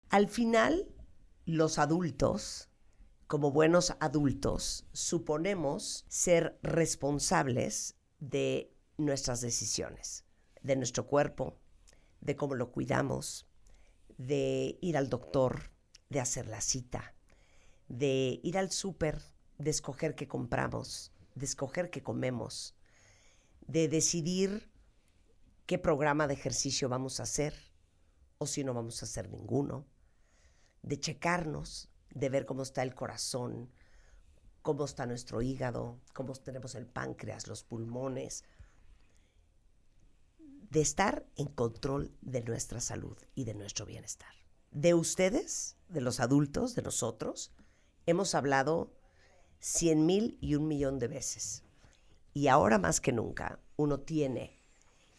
Al final, los adultos, como buenos adultos, suponemos ser responsables de nuestras decisiones, de nuestro cuerpo, de cómo lo cuidamos, de ir al doctor, de hacer la cita, de ir al súper, de escoger qué compramos, de escoger qué comemos, de decidir qué programa de ejercicio vamos a hacer o si no vamos a hacer ninguno, de checarnos, de ver cómo está el corazón, cómo está nuestro hígado, cómo tenemos el páncreas, los pulmones, de estar en control de nuestra salud y de nuestro bienestar. De ustedes, de los adultos, de nosotros, hemos hablado 100,000 y 1,000,000 de veces. Y ahora más que nunca, uno tiene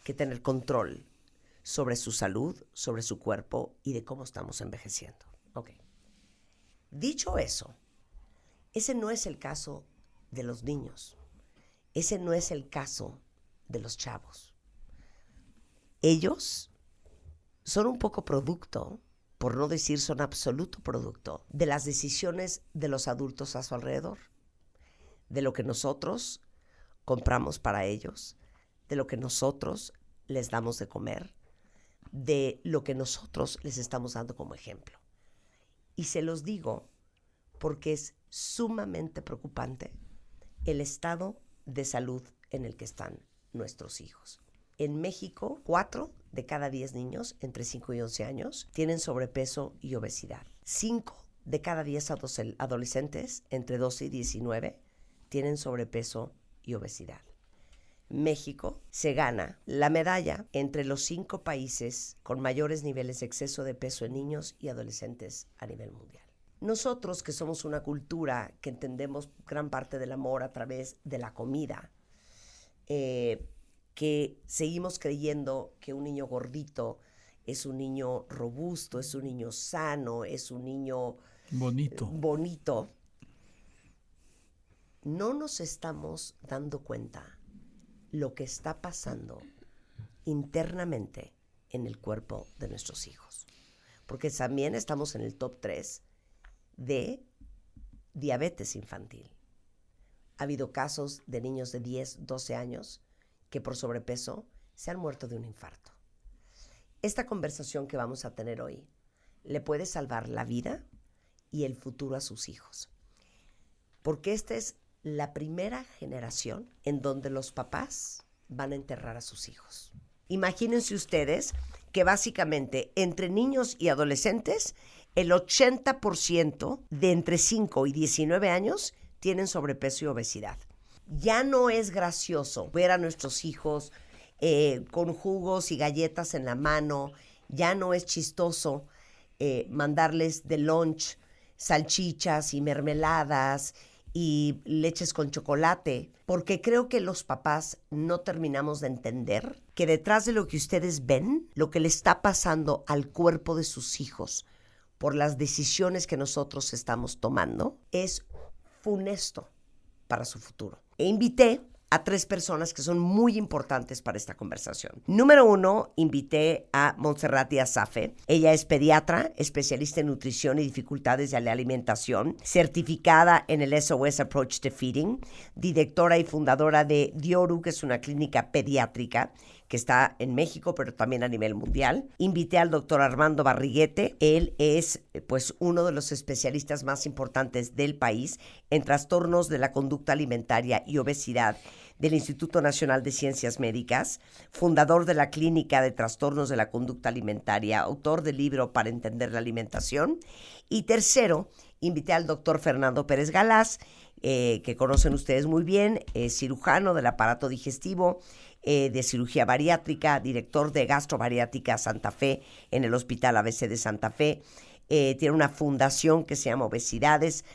que tener control sobre su salud, sobre su cuerpo y de cómo estamos envejeciendo. Ok. Dicho eso, ese no es el caso de los niños. Ese no es el caso de los chavos. Ellos son un poco producto, por no decir son absoluto producto, de las decisiones de los adultos a su alrededor, de lo que nosotros compramos para ellos, de lo que nosotros les damos de comer, de lo que nosotros les estamos dando como ejemplo. Y se los digo porque es sumamente preocupante el estado de salud en el que están nuestros hijos. En México, 4 de cada 10 niños entre 5 y 11 años tienen sobrepeso y obesidad. 5 de cada 10 adolescentes entre 12 y 19 tienen sobrepeso y obesidad. México se gana la medalla entre los 5 países con mayores niveles de exceso de peso en niños y adolescentes a nivel mundial. Nosotros, que somos una cultura que entendemos gran parte del amor a través de la comida, que seguimos creyendo que un niño gordito es un niño robusto, es un niño sano, es un niño bonito, no nos estamos dando cuenta lo que está pasando internamente en el cuerpo de nuestros hijos. Porque también estamos en el top 3 de diabetes infantil. Ha habido casos de niños de 10, 12 años que por sobrepeso se han muerto de un infarto. Esta conversación que vamos a tener hoy le puede salvar la vida y el futuro a sus hijos. Porque esta es la primera generación en donde los papás van a enterrar a sus hijos. Imagínense ustedes que básicamente entre niños y adolescentes el 80% de entre 5 y 19 años tienen sobrepeso y obesidad. Ya no es gracioso ver a nuestros hijos con jugos y galletas en la mano. Ya no es chistoso mandarles de lunch salchichas y mermeladas y leches con chocolate, porque creo que los papás no terminamos de entender que detrás de lo que ustedes ven, lo que le está pasando al cuerpo de sus hijos por las decisiones que nosotros estamos tomando, es funesto para su futuro. E invité a 3 personas que son muy importantes para esta conversación. Número 1, invité a Montserrat Díaz-Safe. Ella es pediatra, especialista en nutrición y dificultades de la alimentación, certificada en el SOS Approach to Feeding, directora y fundadora de Dioru, que es una clínica pediátrica que está en México, pero también a nivel mundial. Invité al doctor Armando Barriguete. Él es, pues, uno de los especialistas más importantes del país en trastornos de la conducta alimentaria y obesidad del Instituto Nacional de Ciencias Médicas, fundador de la Clínica de Trastornos de la Conducta Alimentaria, autor del libro Para Entender la Alimentación. Y tercero, invité al doctor Fernando Pérez Galás, que conocen ustedes muy bien, cirujano del aparato digestivo, de cirugía bariátrica, director de gastrobariátrica Santa Fe en el Hospital ABC de Santa Fe. Tiene una fundación que se llama Obesidades.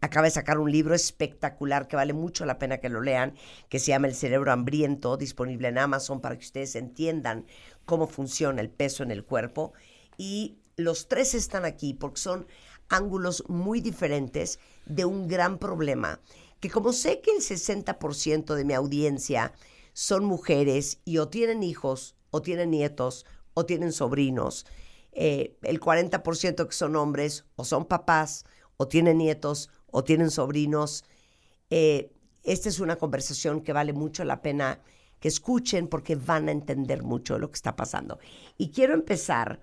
Acaba de sacar un libro espectacular que vale mucho la pena que lo lean, que se llama El cerebro hambriento, disponible en Amazon para que ustedes entiendan cómo funciona el peso en el cuerpo. Y los 3 están aquí porque son ángulos muy diferentes de un gran problema, que como sé que el 60% de mi audiencia son mujeres y o tienen hijos, o tienen nietos, o tienen sobrinos, el 40% que son hombres, o son papás, o tienen nietos, o tienen sobrinos. Esta es una conversación que vale mucho la pena que escuchen porque van a entender mucho de lo que está pasando. Y quiero empezar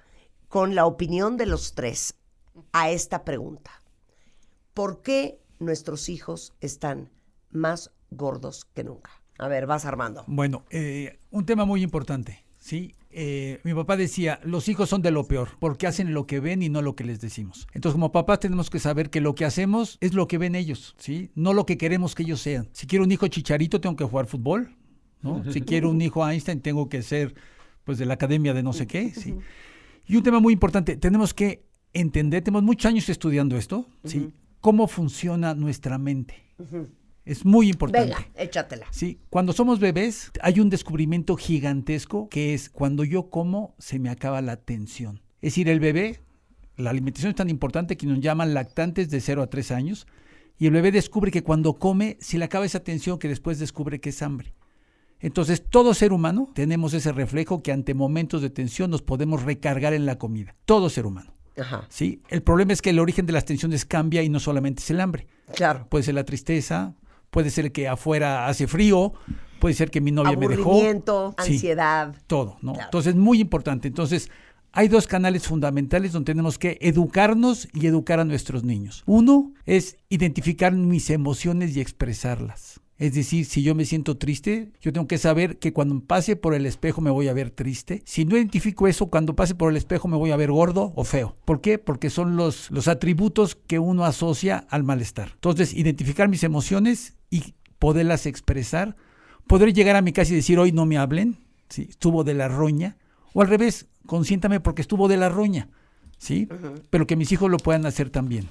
con la opinión de los tres a esta pregunta. ¿Por qué nuestros hijos están más gordos que nunca? A ver, vas Armando. Bueno, un tema muy importante, ¿sí? Mi papá decía, los hijos son de lo peor, porque hacen lo que ven y no lo que les decimos. Entonces, como papás tenemos que saber que lo que hacemos es lo que ven ellos, ¿sí? No lo que queremos que ellos sean. Si quiero un hijo Chicharito, tengo que jugar fútbol, ¿no? Si quiero un hijo Einstein, tengo que ser, pues, de la academia de no sé qué, ¿sí? Y un tema muy importante, tenemos que entender, tenemos muchos años estudiando esto, ¿sí? Cómo funciona nuestra mente. Es muy importante. Venga, échatela. Sí, cuando somos bebés hay un descubrimiento gigantesco que es cuando yo como se me acaba la atención. Es decir, el bebé, la alimentación es tan importante que nos llaman lactantes de 0 a 3 años y el bebé descubre que cuando come se le acaba esa atención que después descubre que es hambre. Entonces, todo ser humano tenemos ese reflejo que ante momentos de tensión nos podemos recargar en la comida. Todo ser humano. Ajá. ¿Sí? El problema es que el origen de las tensiones cambia y no solamente es el hambre. Claro. Puede ser la tristeza, puede ser que afuera hace frío, puede ser que mi novia me dejó. Aburrimiento, ansiedad. Sí, todo, ¿no? Claro. Entonces, muy importante. Entonces, hay dos canales fundamentales donde tenemos que educarnos y educar a nuestros niños. Uno es identificar mis emociones y expresarlas. Es decir, si yo me siento triste, yo tengo que saber que cuando pase por el espejo me voy a ver triste. Si no identifico eso, cuando pase por el espejo me voy a ver gordo o feo. ¿Por qué? Porque son los atributos que uno asocia al malestar. Entonces, identificar mis emociones y poderlas expresar. Poder llegar a mi casa y decir, hoy no me hablen, ¿sí? Estuvo de la roña. O al revés, consiéntame porque estuvo de la roña, ¿sí? Pero que mis hijos lo puedan hacer también.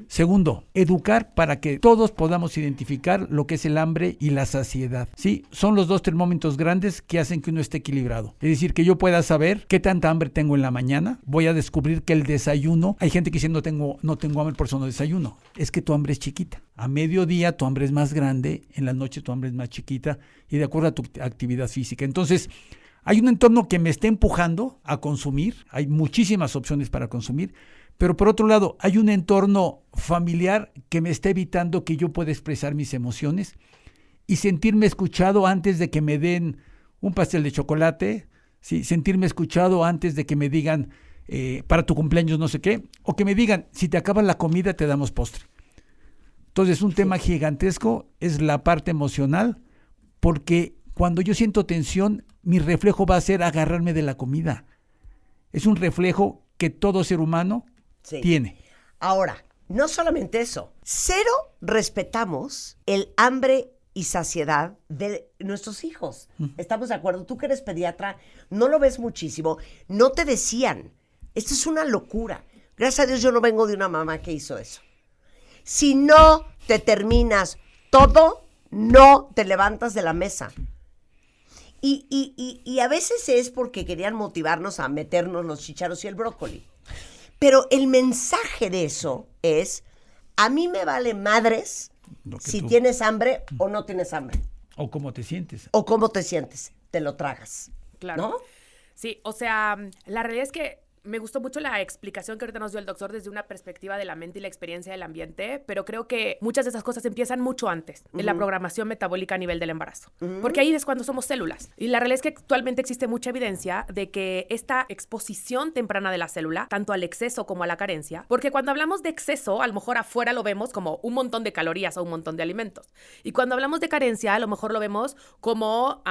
Segundo, educar para que todos podamos identificar lo que es el hambre y la saciedad. Sí, son los dos termómetros grandes que hacen que uno esté equilibrado. Es decir, que yo pueda saber qué tanta hambre tengo en la mañana. Voy a descubrir que el desayuno, hay gente que dice no tengo hambre por eso no desayuno. Es que tu hambre es chiquita. A mediodía tu hambre es más grande, en la noche tu hambre es más chiquita y de acuerdo a tu actividad física. Entonces, hay un entorno que me está empujando a consumir. Hay muchísimas opciones para consumir. Pero por otro lado, hay un entorno familiar que me está evitando que yo pueda expresar mis emociones y sentirme escuchado antes de que me den un pastel de chocolate, ¿sí? Sentirme escuchado antes de que me digan para tu cumpleaños no sé qué, o que me digan si te acaba la comida te damos postre. Entonces un tema gigantesco es la parte emocional, porque cuando yo siento tensión, mi reflejo va a ser agarrarme de la comida. Es un reflejo que todo ser humano tiene. Ahora, no solamente eso, cero respetamos el hambre y saciedad de nuestros hijos. ¿Estamos de acuerdo? Tú que eres pediatra, no lo ves muchísimo. No te decían, esto es una locura. Gracias a Dios yo no vengo de una mamá que hizo eso. Si no te terminas todo, no te levantas de la mesa. Y a veces es porque querían motivarnos a meternos los chícharos y el brócoli. Pero el mensaje de eso es, a mí me vale madres si tienes hambre o no tienes hambre. O cómo te sientes. O cómo te sientes, te lo tragas. Claro. ¿No? Sí, o sea, la realidad es que me gustó mucho la explicación que ahorita nos dio el doctor desde una perspectiva de la mente y la experiencia del ambiente, pero creo que muchas de esas cosas empiezan mucho antes, en la programación metabólica a nivel del embarazo, porque ahí es cuando somos células. Y la realidad es que actualmente existe mucha evidencia de que esta exposición temprana de la célula, tanto al exceso como a la carencia, porque cuando hablamos de exceso, a lo mejor afuera lo vemos como un montón de calorías o un montón de alimentos. Y cuando hablamos de carencia, a lo mejor lo vemos como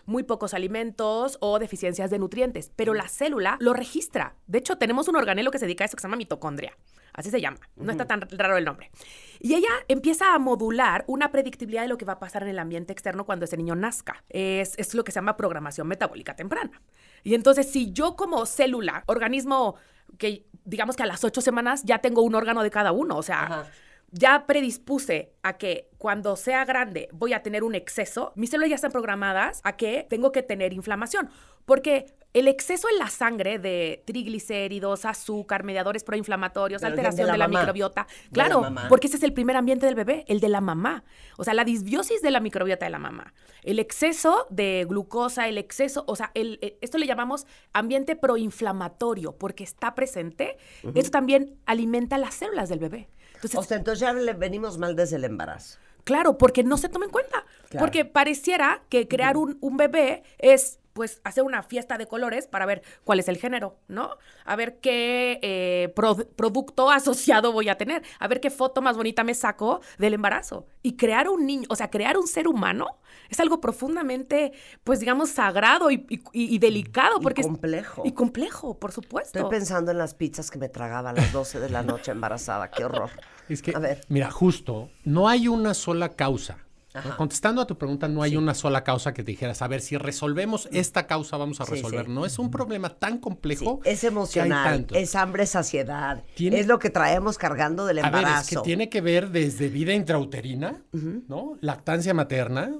muy pocos alimentos o deficiencias de nutrientes, pero la célula lo registra. De hecho, tenemos un organelo que se dedica a eso que se llama mitocondria. Así se llama. No está tan raro el nombre. Y ella empieza a modular una predictibilidad de lo que va a pasar en el ambiente externo cuando ese niño nazca. Es lo que se llama programación metabólica temprana. Y entonces, si yo como célula, organismo que digamos que a las 8 semanas ya tengo un órgano de cada uno, o sea, ya predispuse a que cuando sea grande voy a tener un exceso, mis células ya están programadas a que tengo que tener inflamación. Porque el exceso en la sangre de triglicéridos, azúcar, mediadores proinflamatorios, Pero alteración de la mamá. microbiota. De Claro, la mamá. porque ese es el primer ambiente del bebé, el de la mamá. O sea, la disbiosis de la microbiota de la mamá. El exceso de glucosa, el exceso, o sea, esto le llamamos ambiente proinflamatorio, porque está presente. Eso también alimenta las células del bebé. Entonces, O sea, entonces ya le venimos mal desde el embarazo. claro, porque no se toma en cuenta. Claro. Porque pareciera que crear un bebé es, pues, hacer una fiesta de colores para ver cuál es el género, ¿no? A ver qué producto asociado voy a tener. A ver qué foto más bonita me saco del embarazo. Y crear un niño, o sea, crear un ser humano es algo profundamente, pues, digamos, sagrado y delicado. Porque complejo. Y complejo, por supuesto. Estoy pensando en las pizzas que me tragaba a las 12 de la noche embarazada. ¡Qué horror! Es que, A ver. mira, justo, no hay una sola causa. Ajá. Contestando a tu pregunta, no hay una sola causa que te dijeras, a ver, si resolvemos esta causa vamos a Sí, resolver. sí. No es un problema tan complejo. Es que hay emocional, tanto. es hambre, saciedad. Tiene- Es lo que traemos cargando del A ver, embarazo. es que tiene que ver desde vida intrauterina, ¿no? Lactancia materna,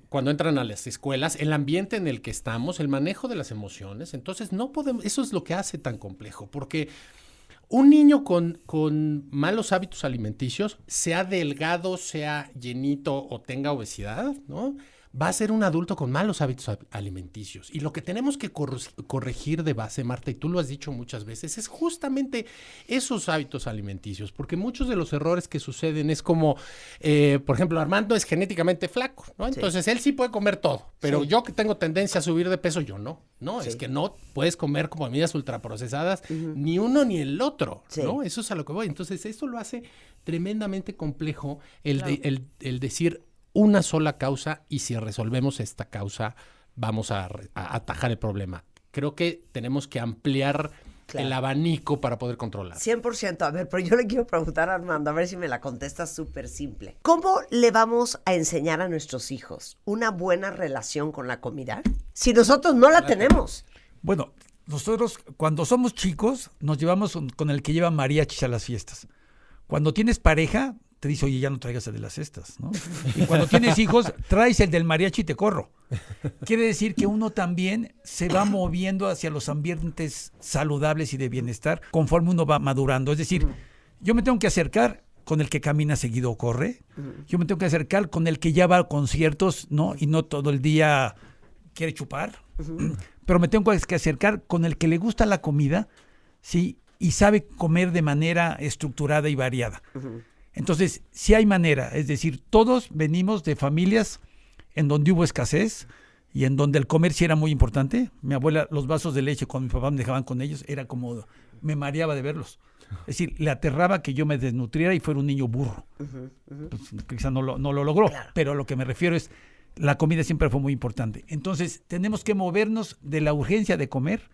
cuando entran a las escuelas, el ambiente en el que estamos, el manejo de las emociones. Entonces, no podemos, eso es lo que hace tan complejo, porque un niño con malos hábitos alimenticios, sea delgado, sea llenito o tenga obesidad, ¿no? Va a ser un adulto con malos hábitos alimenticios. Y lo que tenemos que corregir de base, Marta, y tú lo has dicho muchas veces, es justamente esos hábitos alimenticios. Porque muchos de los errores que suceden es como, por ejemplo, Armando es genéticamente flaco, ¿no? Entonces él sí puede comer todo, pero Sí. yo que tengo tendencia a subir de peso, yo no. No, Sí. es que no puedes comer comidas ultraprocesadas, ni uno ni el otro, Sí. ¿no? Eso es a lo que voy. Entonces, esto lo hace tremendamente complejo el decir una sola causa y si resolvemos esta causa vamos a atajar el problema. Creo que tenemos que ampliar Claro. el abanico para poder controlar. 100%. A ver, pero yo le quiero preguntar a Armando, a ver si me la contesta súper simple. ¿Cómo le vamos a enseñar a nuestros hijos una buena relación con la comida si nosotros no la tenemos? Bueno, nosotros cuando somos chicos nos llevamos con el que lleva mariachis a las fiestas. Cuando tienes pareja, te dice, oye, ya no traigas el de las cestas, ¿no? Y cuando tienes hijos, traes el del mariachi y te corro. Quiere decir que uno también se va moviendo hacia los ambientes saludables y de bienestar conforme uno va madurando. Es decir, yo me tengo que acercar con el que camina seguido o corre. Yo me tengo que acercar con el que ya va a conciertos, ¿no? Y no todo el día quiere chupar. Pero me tengo que acercar con el que le gusta la comida, ¿sí? Y sabe comer de manera estructurada y variada. Entonces, sí hay manera, es decir, todos venimos de familias en donde hubo escasez y en donde el comer sí era muy importante. Mi abuela, los vasos de leche cuando mi papá me dejaban con ellos, era como, me mareaba de verlos. Es decir, le aterraba que yo me desnutriera y fuera un niño burro. Pues, quizá no lo logró, Claro. pero lo que me refiero es, la comida siempre fue muy importante. Entonces, tenemos que movernos de la urgencia de comer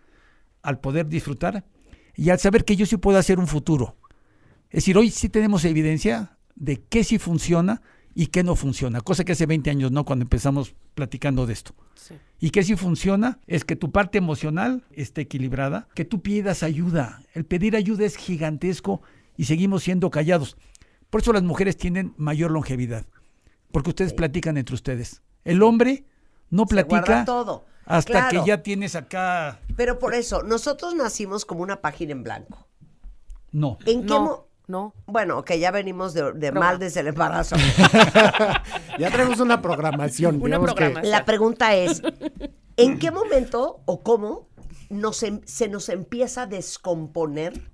al poder disfrutar y al saber que yo sí puedo hacer un futuro. Es decir, hoy sí tenemos evidencia de qué sí funciona y qué no funciona, cosa que hace 20 años no, cuando empezamos platicando de esto. Sí. Y que sí funciona es que tu parte emocional esté equilibrada, que tú pidas ayuda. El pedir ayuda es gigantesco y seguimos siendo callados. Por eso las mujeres tienen mayor longevidad, porque ustedes platican entre ustedes. El hombre no Se guarda platica todo. hasta Claro. que ya tienes acá... Pero por eso, nosotros nacimos como una página en blanco. No. ¿En qué No. Bueno, que ya venimos de Broma. mal desde el embarazo. Ya tenemos una programación. Una digamos que- programación. La pregunta es, ¿en qué momento o cómo se nos empieza a descomponer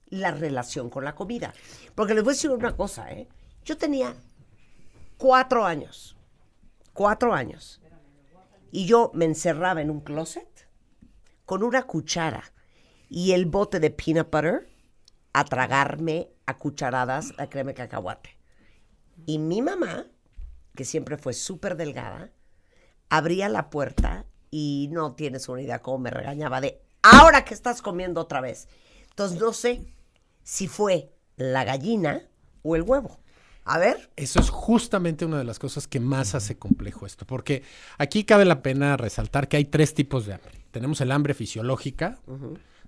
la relación con la comida? Porque les voy a decir una cosa, ¿eh? Yo tenía 4 años. 4 años. Y yo me encerraba en un closet con una cuchara y el bote de peanut butter a tragarme a cucharadas la crema de cacahuate. Y mi mamá, que siempre fue súper delgada, abría la puerta y no tienes una idea cómo me regañaba de, ¿ahora que estás comiendo otra vez? Entonces no sé si fue la gallina o el huevo. A ver. Eso es justamente una de las cosas que más hace complejo esto, porque aquí cabe la pena resaltar que hay 3 tipos de hambre. Tenemos el hambre fisiológica,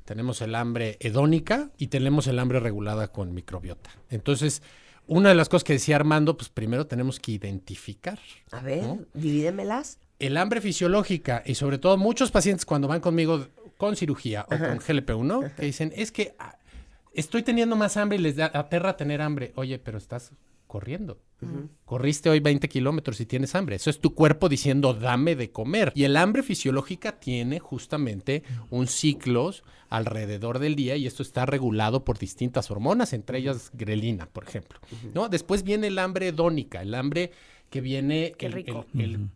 tenemos el hambre hedónica y tenemos el hambre regulada con microbiota. Entonces, una de las cosas que decía Armando, pues primero tenemos que identificar. A ver, ¿no? divídemelas. el hambre fisiológica y sobre todo muchos pacientes cuando van conmigo con cirugía o con GLP-1 que dicen, es que estoy teniendo más hambre y les aterra tener hambre. Oye, pero estás corriendo. Corriste hoy 20 kilómetros y tienes hambre. Eso es tu cuerpo diciendo, dame de comer. Y el hambre fisiológica tiene justamente un ciclo alrededor del día y esto está regulado por distintas hormonas, entre ellas grelina, por ejemplo. ¿No? Después viene el hambre hedónica, el hambre que viene... Qué rico. el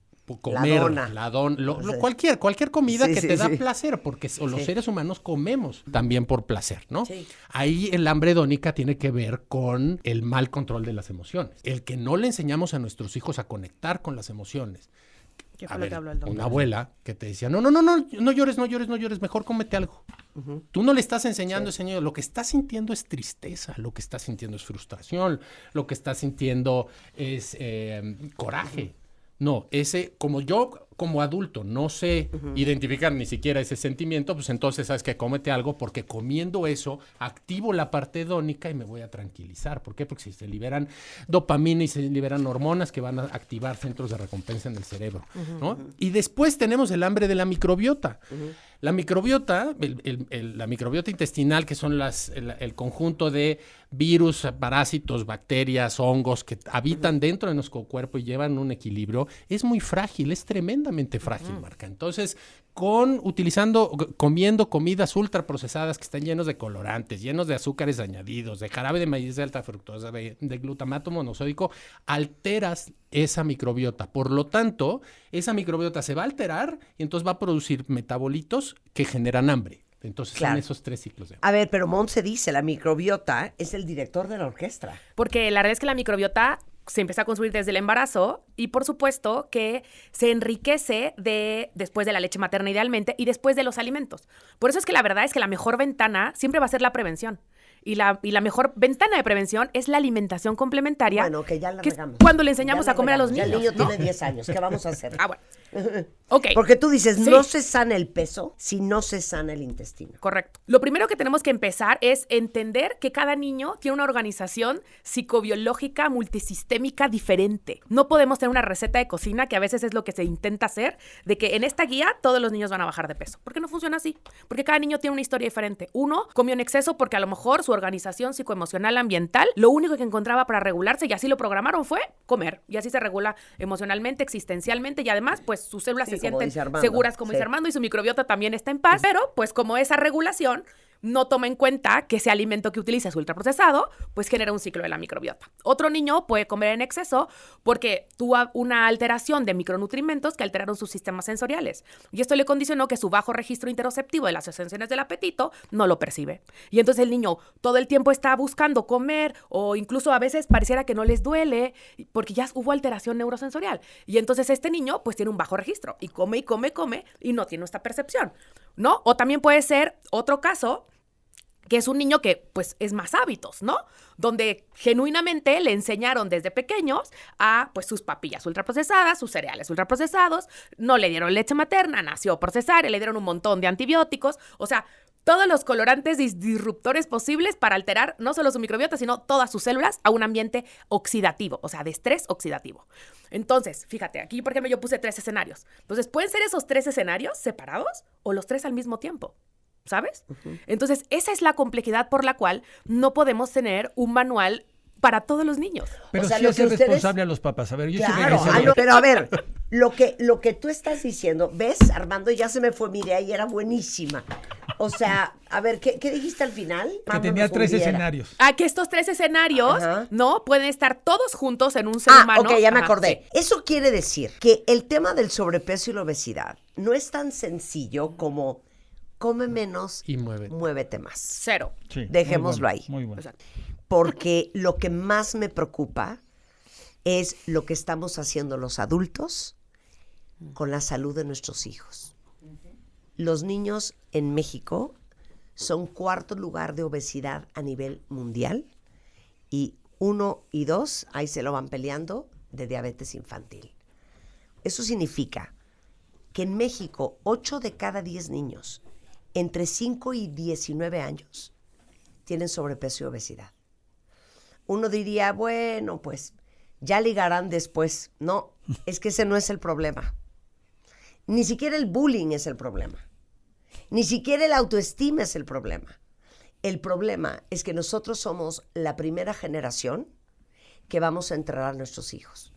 comer, La dona. Cualquier comida Sí, que sí, te da sí. placer, porque los seres humanos comemos también por placer, ¿no? Sí. Ahí el hambre hedónica tiene que ver con el mal control de las emociones. El que no le enseñamos a nuestros hijos a conectar con las emociones. ¿Qué A fue lo ver, que habló el doctor? una abuela que te decía, no llores, mejor cómete algo. Tú no le estás enseñando a ese niño, lo que está sintiendo es tristeza, lo que está sintiendo es frustración, lo que está sintiendo es coraje. No, como yo como adulto no sé identificar ni siquiera ese sentimiento, pues entonces sabes que cómete algo porque comiendo eso activo la parte hedónica y me voy a tranquilizar. ¿Por qué? Porque se liberan dopamina y se liberan hormonas que van a activar centros de recompensa en el cerebro, ¿no? Y después tenemos el hambre de la microbiota. La microbiota, la microbiota intestinal, que son el conjunto de virus, parásitos, bacterias, hongos que habitan dentro de nuestro cuerpo y llevan un equilibrio, es muy frágil, es tremendamente frágil, Marca. Entonces, comiendo comidas ultraprocesadas que están llenos de colorantes, llenos de azúcares añadidos, de jarabe de maíz de alta fructosa, de glutamato monosódico, alteras esa microbiota. Por lo tanto, esa microbiota se va a alterar y entonces va a producir metabolitos que generan hambre. Entonces Claro. son esos 3 ciclos de hambre. A ver, pero Montse dice, la microbiota es el director de la orquesta. Porque la verdad es que la microbiota se empieza a construir desde el embarazo y por supuesto que se enriquece después de la leche materna idealmente y después de los alimentos. Por eso es que la verdad es que la mejor ventana siempre va a ser la prevención. Y la mejor ventana de prevención es la alimentación complementaria. Bueno, que ya la que es regamos. cuando le enseñamos Ya a comer a los regamos. niños. Ya el niño ¿no? tiene 10 años. ¿Qué vamos a hacer? Ah, bueno. Ok. Porque tú dices, Sí. no se sana el peso si no se sana el intestino. Correcto. Lo primero que tenemos que empezar es entender que cada niño tiene una organización psicobiológica multisistémica diferente. No podemos tener una receta de cocina, que a veces es lo que se intenta hacer, de que en esta guía todos los niños van a bajar de peso. Porque no funciona así. Porque cada niño tiene una historia diferente. Uno comió en exceso porque a lo mejor su organización psicoemocional ambiental, lo único que encontraba para regularse, y así lo programaron, fue comer. Y así se regula emocionalmente, existencialmente, y además, pues sus células Sí, se como sienten dice Armando. seguras, como Sí. dice Armando, y su microbiota también está en paz. Pero, pues como esa regulación no toma en cuenta que ese alimento que utiliza es ultraprocesado, pues genera un ciclo de la microbiota. Otro niño puede comer en exceso porque tuvo una alteración de micronutrimentos que alteraron sus sistemas sensoriales. Y esto le condicionó que su bajo registro interoceptivo de las sensaciones del apetito no lo percibe. Y entonces el niño todo el tiempo está buscando comer o incluso a veces pareciera que no les duele porque ya hubo alteración neurosensorial. Y entonces este niño pues tiene un bajo registro y come y no tiene esta percepción, ¿no? O también puede ser otro caso que es un niño que, pues, es más hábitos, ¿no? Donde genuinamente le enseñaron desde pequeños a, pues, sus papillas ultraprocesadas, sus cereales ultraprocesados, no le dieron leche materna, nació por cesárea, le dieron un montón de antibióticos, o sea, todos los colorantes disruptores posibles para alterar no solo su microbiota, sino todas sus células a un ambiente oxidativo, o sea, de estrés oxidativo. Entonces, fíjate, aquí, por ejemplo, yo puse 3 escenarios. Entonces, pueden ser esos 3 escenarios separados o los 3 al mismo tiempo. ¿Sabes? Entonces, esa es la complejidad por la cual no podemos tener un manual para todos los niños. Pero O sea, sí lo hacer que ustedes- responsable a los papás. A ver, yo soy Claro, regresador. pero a ver, lo que tú estás diciendo, ¿ves, Armando? Ya se me fue mi idea y era buenísima. O sea, a ver, ¿qué dijiste al final? Que Armando tenía nos 3 hundiera. escenarios. A que estos 3 escenarios, Ajá. ¿no? Pueden estar todos juntos en un ser humano. Ok, ya me Ajá, acordé. sí. Eso quiere decir que el tema del sobrepeso y la obesidad no es tan sencillo como come menos Y muévete. muévete más. Cero. Sí, Dejémoslo muy bueno, ahí. Muy bueno. Exacto. Porque lo que más me preocupa es lo que estamos haciendo los adultos con la salud de nuestros hijos. Los niños en México son 4º lugar de obesidad a nivel mundial y 1 y 2, ahí se lo van peleando, de diabetes infantil. Eso significa que en México 8 de cada 10 niños entre 5 y 19 años tienen sobrepeso y obesidad. Uno diría, bueno, pues ya ligarán después. No, es que ese no es el problema. Ni siquiera el bullying es el problema. Ni siquiera el autoestima es el problema. El problema es que nosotros somos la primera generación que vamos a entrenar a nuestros hijos.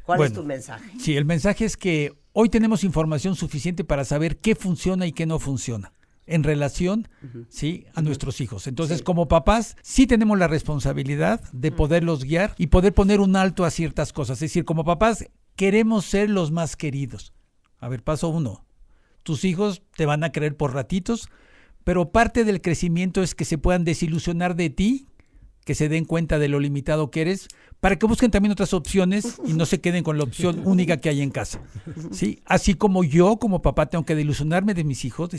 ¿Cuál es tu mensaje? Sí, el mensaje es que hoy tenemos información suficiente para saber qué funciona y qué no funciona en relación ¿sí? a nuestros hijos. Entonces, como papás, sí tenemos la responsabilidad de poderlos guiar y poder poner un alto a ciertas cosas. Es decir, como papás, queremos ser los más queridos. A ver, paso 1. Tus hijos te van a querer por ratitos, pero parte del crecimiento es que se puedan desilusionar de ti, que se den cuenta de lo limitado que eres, para que busquen también otras opciones y no se queden con la opción única que hay en casa. ¿Sí? Así como yo, como papá, tengo que desilusionarme de mis hijos,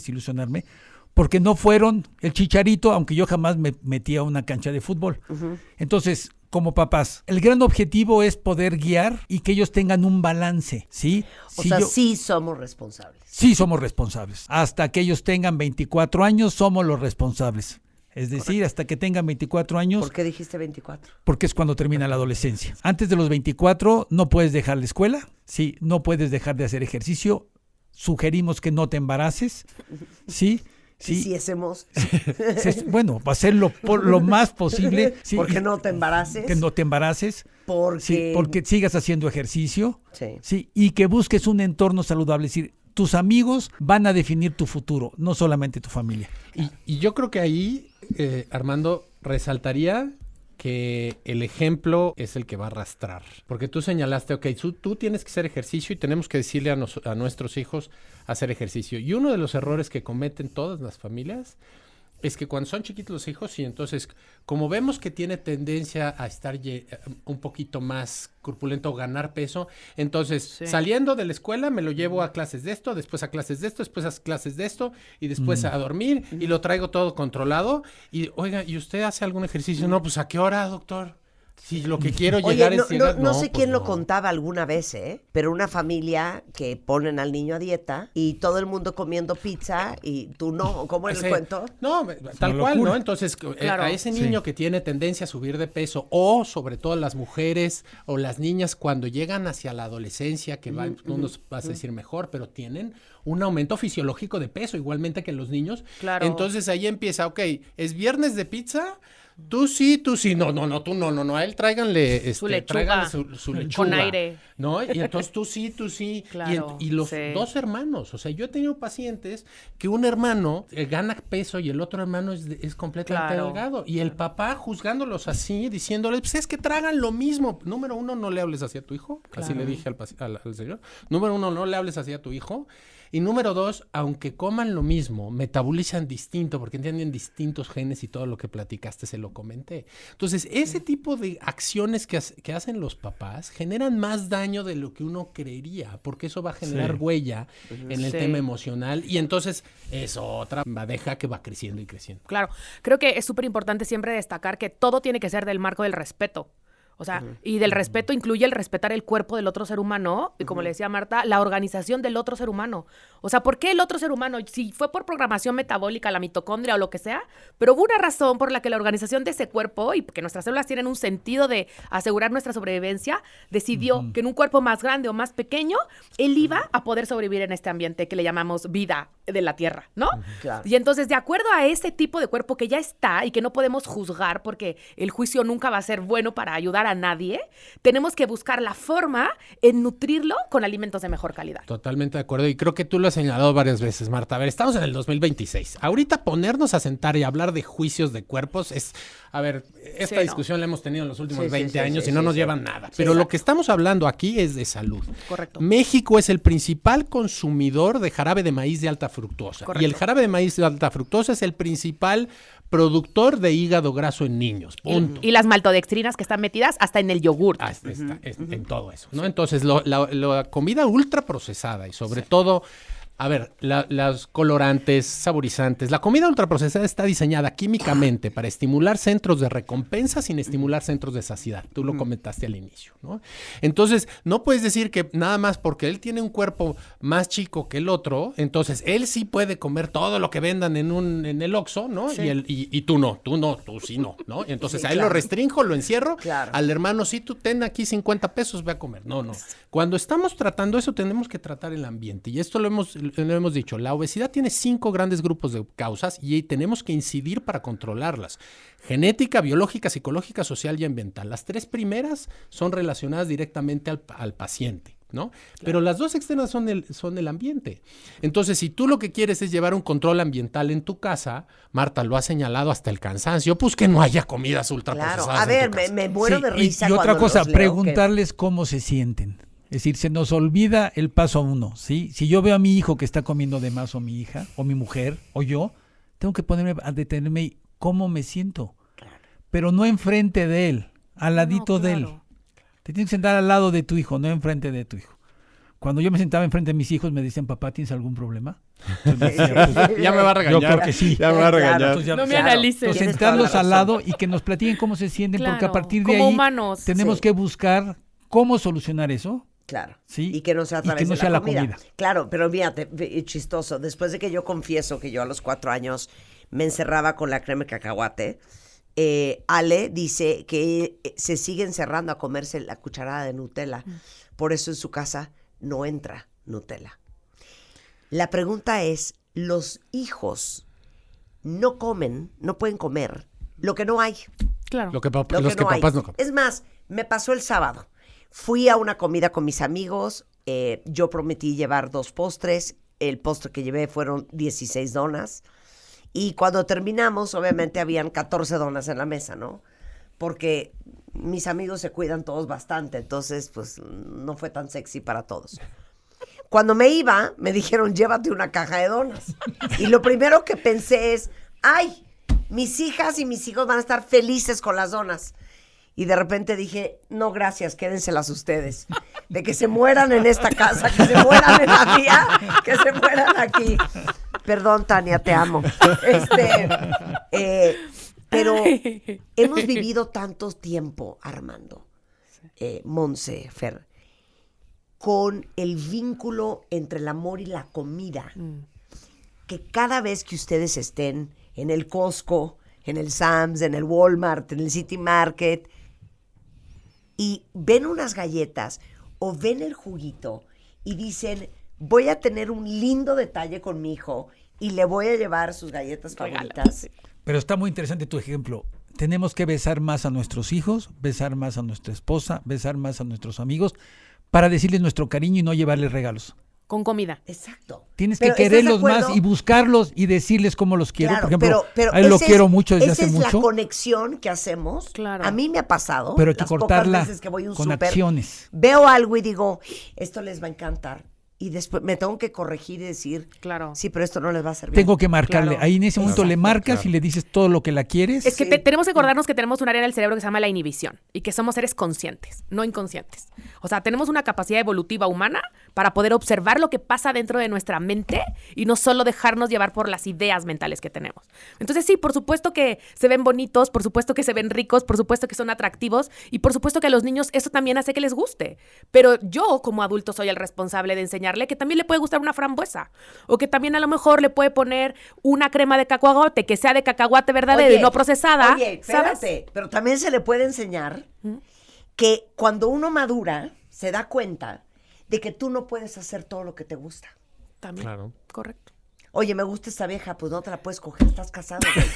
porque no fueron el Chicharito, aunque yo jamás me metí a una cancha de fútbol. Entonces, como papás, el gran objetivo es poder guiar y que ellos tengan un balance, ¿sí? Sí somos responsables. Sí somos responsables. Hasta que ellos tengan 24 años, somos los responsables. Es decir, hasta que tengan 24 años. ¿Por qué dijiste 24? Porque es cuando termina la adolescencia. Antes de los 24 no puedes dejar la escuela, sí, no puedes dejar de hacer ejercicio. Sugerimos que no te embaraces, ¿sí? Sí. Si hacemos. Bueno, va a ser lo más posible. Sí, porque no te embaraces. Que no te embaraces. Porque sigas haciendo ejercicio. Sí, y que busques un entorno saludable. Es decir, tus amigos van a definir tu futuro, no solamente tu familia. Y yo creo que ahí, Armando, resaltaría que el ejemplo es el que va a arrastrar. Porque tú señalaste, ok, tú tienes que hacer ejercicio y tenemos que decirle a nuestros hijos hacer ejercicio. Y uno de los errores que cometen todas las familias es que cuando son chiquitos los hijos, y entonces, como vemos que tiene tendencia a estar un poquito más corpulento o ganar peso, entonces saliendo de la escuela me lo llevo a clases de esto, después a clases de esto, después a clases de esto, y después a dormir, y lo traigo todo controlado. Y, oiga, ¿y usted hace algún ejercicio? No, pues ¿a qué hora, doctor? Si lo que quiero llegar es llegar... No sé quién lo contaba alguna vez, pero una familia que ponen al niño a dieta y todo el mundo comiendo pizza y tú no. ¿Cómo es el cuento? No, tal cual, ¿no? Entonces, a ese niño que tiene tendencia a subir de peso, o sobre todo las mujeres o las niñas cuando llegan hacia la adolescencia, que no nos vas a decir mejor, pero tienen un aumento fisiológico de peso, igualmente que los niños. Claro. Entonces ahí empieza, ok, ¿es viernes de pizza? Tú sí. No, tú no. A él tráiganle su lechuga. Tráiganle su lechuga. Con aire. ¿No? Y entonces tú sí. Claro, y los dos hermanos. O sea, yo he tenido pacientes que un hermano gana peso y el otro hermano es completamente delgado. Y el papá juzgándolos así, diciéndoles, pues es que tragan lo mismo. Número 1, no le hables así a tu hijo. Claro. Así le dije al señor. Número 1, no le hables así a tu hijo. Y número 2, aunque coman lo mismo, metabolizan distinto porque tienen distintos genes y todo lo que platicaste se lo comenté. Entonces, ese tipo de acciones que hacen los papás generan más daño de lo que uno creería, porque eso va a generar huella en el tema emocional y entonces es otra madeja que va creciendo y creciendo. Claro, creo que es súper importante siempre destacar que todo tiene que ser del marco del respeto. O sea, y del respeto incluye el respetar el cuerpo del otro ser humano y, como le decía Marta, la organización del otro ser humano. O sea, ¿por qué el otro ser humano? Si fue por programación metabólica, la mitocondria o lo que sea, pero hubo una razón por la que la organización de ese cuerpo y que nuestras células tienen un sentido de asegurar nuestra sobrevivencia, decidió que en un cuerpo más grande o más pequeño, él iba a poder sobrevivir en este ambiente que le llamamos vida de la Tierra, ¿no? Claro. Y entonces, de acuerdo a ese tipo de cuerpo que ya está y que no podemos juzgar porque el juicio nunca va a ser bueno para ayudar a nadie, tenemos que buscar la forma en nutrirlo con alimentos de mejor calidad. Totalmente de acuerdo, y creo que tú lo has señalado varias veces, Marta. A ver, estamos en el 2026. Ahorita ponernos a sentar y hablar de juicios de cuerpos es... A ver, esta discusión la hemos tenido en los últimos 20 años y no nos llevan nada. Pero lo que estamos hablando aquí es de salud. Correcto. México es el principal consumidor de jarabe de maíz de alta fructosa. Correcto. Y el jarabe de maíz de alta fructosa es el principal productor de hígado graso en niños. Punto. Y las maltodextrinas que están metidas hasta en el yogur. En todo eso, ¿no? Entonces, la comida ultraprocesada y sobre todo A ver, los colorantes, saborizantes, la comida ultraprocesada está diseñada químicamente para estimular centros de recompensa sin estimular centros de saciedad. Tú lo comentaste al inicio, ¿no? Entonces, no puedes decir que nada más porque él tiene un cuerpo más chico que el otro, entonces él sí puede comer todo lo que vendan en el Oxxo, ¿no? Sí. Y tú no, tú sí no, ¿no? Y entonces Sí, a él claro. lo restringo, lo encierro, Claro. al hermano sí, tú ten aquí 50 pesos, ve a comer. No. Cuando estamos tratando eso, tenemos que tratar el ambiente. Y esto lo hemos dicho. La obesidad tiene 5 grandes grupos de causas y tenemos que incidir para controlarlas. Genética, biológica, psicológica, social y ambiental. Las 3 primeras son relacionadas directamente al paciente, ¿no? Claro. Pero las 2 externas son el ambiente. Entonces, si tú lo que quieres es llevar un control ambiental en tu casa, Marta lo ha señalado hasta el cansancio, pues que no haya comidas ultraprocesadas. Claro, a ver, en tu casa. me muero de risa y otra cuando cosa, los leo preguntarles cómo se sienten. Es decir, se nos olvida el paso 1, ¿sí? Si yo veo a mi hijo que está comiendo de más, o mi hija, o mi mujer, o yo, tengo que ponerme a detenerme y cómo me siento. Pero no enfrente de él, al ladito de él. Te tienes que sentar al lado de tu hijo, no enfrente de tu hijo. Cuando yo me sentaba enfrente de mis hijos, me decían, papá, ¿tienes algún problema? Entonces, Ya me va a regañar. Yo creo que sí. Ya me va a regañar. Claro. Entonces, No me Claro. analices. Entonces, Tienes toda la sentarlos al razón. lado y que nos platiquen cómo se sienten, porque a Claro, partir de como ahí humanos. tenemos Sí. que buscar cómo solucionar eso. Claro. Sí, Y que no sea a y que través no de sea la la comida. comida. Claro, pero fíjate, chistoso. Después de que yo confieso que yo a los 4 años me encerraba con la crema de cacahuate, Ale dice que se sigue encerrando a comerse la cucharada de Nutella. Por eso en su casa no entra Nutella. La pregunta es, los hijos no pueden comer lo que no hay. Claro. Lo que no hay. papás no comen. Es más, me pasó el sábado. Fui a una comida con mis amigos. Yo prometí llevar 2 postres. El postre que llevé fueron 16 donas. Y cuando terminamos, obviamente habían 14 donas en la mesa, ¿no? Porque mis amigos se cuidan todos bastante. Entonces, pues, no fue tan sexy para todos. Cuando me iba, me dijeron, llévate una caja de donas. Y lo primero que pensé es, ¡ay! Mis hijas y mis hijos van a estar felices con las donas. Y de repente dije, no, gracias, quédenselas ustedes. De que se mueran en esta casa, que se mueran en la mía, que se mueran aquí. Perdón, Tania, te amo. Pero hemos vivido tanto tiempo, Armando, Monse, Fer, con el vínculo entre el amor y la comida, que cada vez que ustedes estén en el Costco, en el Sam's, en el Walmart, en el City Market, y ven unas galletas o ven el juguito y dicen, voy a tener un lindo detalle con mi hijo y le voy a llevar sus galletas favoritas. Pero está muy interesante tu ejemplo. Tenemos que besar más a nuestros hijos, besar más a nuestra esposa, besar más a nuestros amigos, para decirles nuestro cariño y no llevarles regalos. Con comida. Exacto. Tienes Pero, que ¿estás de quererlos acuerdo? más y buscarlos y decirles cómo los quiero. Claro, Por ejemplo, pero a él lo esa quiero mucho desde esa hace es mucho. la conexión que hacemos. Claro. A mí me ha pasado. Pero hay que las pocas cortarla veces que voy a un con súper, acciones. veo algo y digo, esto les va a encantar. Y después me tengo que corregir y decir, Claro. sí, pero esto no les va a servir. Tengo que marcarle. Claro. Ahí en ese momento le marcas claro. y le dices todo lo que la quieres. Es que Sí. tenemos que acordarnos que tenemos un área en el cerebro que se llama la inhibición y que somos seres conscientes, no inconscientes. O sea, tenemos una capacidad evolutiva humana para poder observar lo que pasa dentro de nuestra mente y no solo dejarnos llevar por las ideas mentales que tenemos. Entonces sí, por supuesto que se ven bonitos, por supuesto que se ven ricos, por supuesto que son atractivos y por supuesto que a los niños eso también hace que les guste. Pero yo como adulto soy el responsable de enseñarle que también le puede gustar una frambuesa o que también a lo mejor le puede poner una crema de cacahuate que sea de cacahuate verdadero y no procesada. Oye, ¿sabes? espérate, pero también se le puede enseñar que cuando uno madura, se da cuenta de que tú no puedes hacer todo lo que te gusta. También. Claro. Correcto. Oye, me gusta esta vieja, pues no te la puedes coger, estás casado. güey.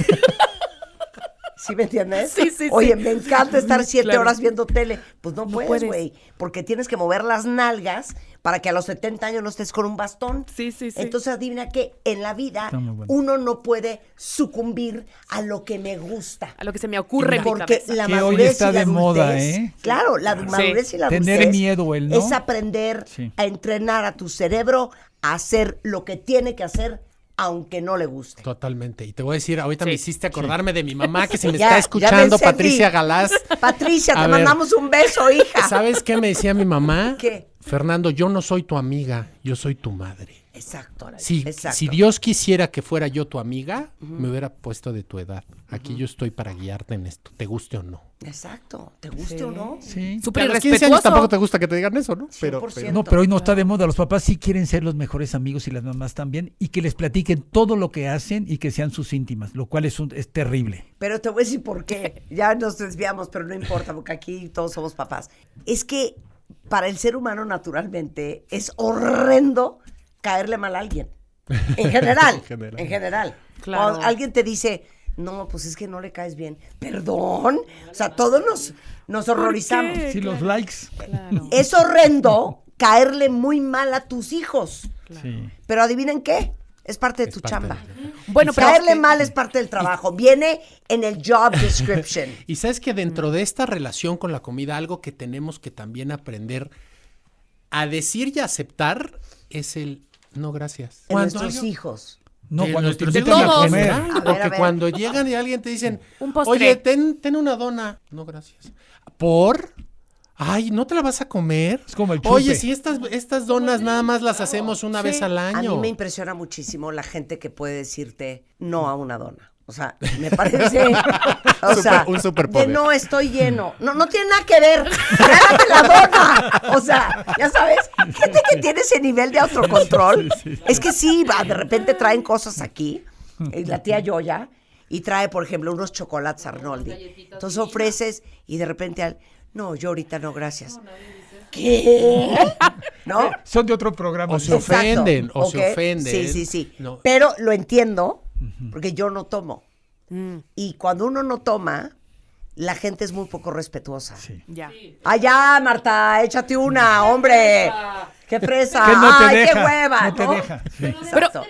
¿Sí me entiendes? Sí, sí, Oye, sí. me encanta estar 7 Claro. horas viendo tele. Pues no puedes, puedes. güey, porque tienes que mover las nalgas para que a los 70 años no estés con un bastón. Sí, sí, sí. Entonces adivina que en la vida Está muy bueno. uno no puede sucumbir a lo que me gusta. A lo que se me ocurre en mi Porque cabeza. la Que hoy madurez está y la de moda, adultez, ¿eh? Claro, la madurez y la Tener adultez miedo, ¿no? es aprender Sí. a entrenar a tu cerebro a hacer lo que tiene que hacer aunque no le guste. Totalmente. Y te voy a decir, ahorita Sí. me hiciste acordarme de mi mamá que si me Ya- está ya escuchando, me encendí. Patricia Galás. Patricia, A te ver. mandamos un beso, hija. ¿Sabes qué me decía mi mamá? ¿Qué? Fernando, yo no soy tu amiga, yo soy tu madre. Exacto. Si exacto. Dios quisiera que fuera yo tu amiga, me hubiera puesto de tu edad. Aquí yo estoy para guiarte en esto, te guste o no. Exacto. ¿Te guste o no? Sí. Súper A los 15 años irrespetuoso. tampoco te gusta que te digan eso, ¿no? 100%. No, pero hoy no está de moda. Los papás sí quieren ser los mejores amigos y las mamás también, y que les platiquen todo lo que hacen y que sean sus íntimas, lo cual es terrible. Pero te voy a decir por qué. Ya nos desviamos, pero no importa, porque aquí todos somos papás. Es que para el ser humano, naturalmente, es horrendo caerle mal a alguien. En general. En general. Claro. Cuando alguien te dice, no, pues es que no le caes bien. ¿Perdón? O sea, todos nos horrorizamos. qué? Sí, los likes. Claro. Es horrendo caerle muy mal a tus hijos. Sí. Pero adivinen qué, es parte de Es tu parte chamba. de- Bueno, pero Caerle mal es parte del trabajo. Viene en el job description. Y sabes que dentro de esta relación con la comida, algo que tenemos que también aprender a decir y aceptar es el no gracias. En nuestros hijos. No, De cuando te nuestros invitan a todos. comer. A ver, Porque a ver. cuando llegan y alguien te dicen, Un postre. oye, ten una dona. No, gracias. ¿Por? Ay, ¿no te la vas a comer? Es como el Oye, chupe. si estas donas nada más las hacemos una vez al A año. mí me impresiona muchísimo la gente que puede decirte no a una dona. O sea, me parece, Un superpoder. de no estoy lleno. No tiene nada que ver. Trágate la dona. O sea, ya sabes, gente que tiene ese nivel de autocontrol. Es que sí, de repente traen cosas aquí. La tía Yoya y trae, por ejemplo, unos chocolates Arnoldi. Entonces ofreces y de repente no, yo ahorita no, gracias. ¿Qué? ¿No? Son de otro programa. O se Exacto. ofenden, o Ok. se ofenden. Sí. No. Pero lo entiendo, porque yo no tomo. Y cuando uno no toma, la gente es muy poco respetuosa. Sí. Ya. Allá, Marta, échate una, hombre. ¡Qué fresa! Que no te ¡Ay, deja, qué hueva! no te deja. Sí. Exacto.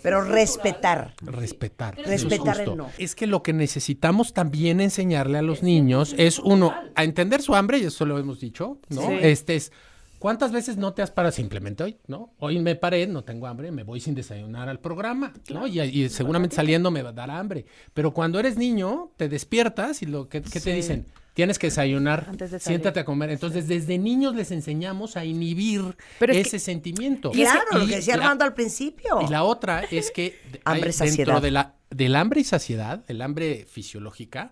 Pero respetar. Respetar. Respetar eso es justo. el no. Es que lo que necesitamos también enseñarle a los niños es, uno, a entender su hambre, y eso lo hemos dicho, ¿no? Sí. Es, ¿cuántas veces no te has parado simplemente hoy, no? Hoy me paré, no tengo hambre, me voy sin desayunar al programa, ¿no? Y seguramente saliendo me va a dar hambre. Pero cuando eres niño, te despiertas y ¿qué te dicen? Tienes que desayunar, Antes de salir. siéntate a comer. Entonces, desde niños les enseñamos a inhibir Pero es ese sentimiento. Claro, lo Y que decía Armando al principio. y la otra es que Hambre, dentro saciedad. del hambre y saciedad, el hambre fisiológica,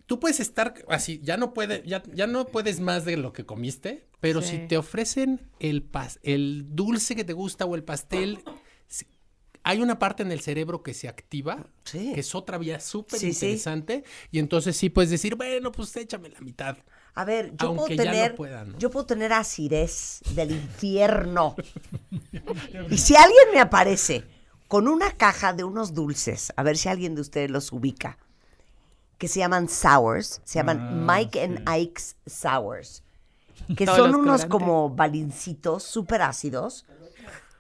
tú puedes estar así, ya no puedes más de lo que comiste, pero Sí. si te ofrecen el dulce que te gusta o el pastel, hay una parte en el cerebro que se activa, Sí. que es otra vía súper Sí, sí. interesante, y entonces sí puedes decir, bueno, pues échame la mitad. A ver, yo puedo Aunque ya no tener, pueda, ¿no? yo puedo tener acidez del infierno. Y si alguien me aparece con una caja de unos dulces, a ver si alguien de ustedes los ubica, que se llaman sours, se llaman Mike and Ike's sours, que Todos son los unos colorantes. como balincitos súper ácidos.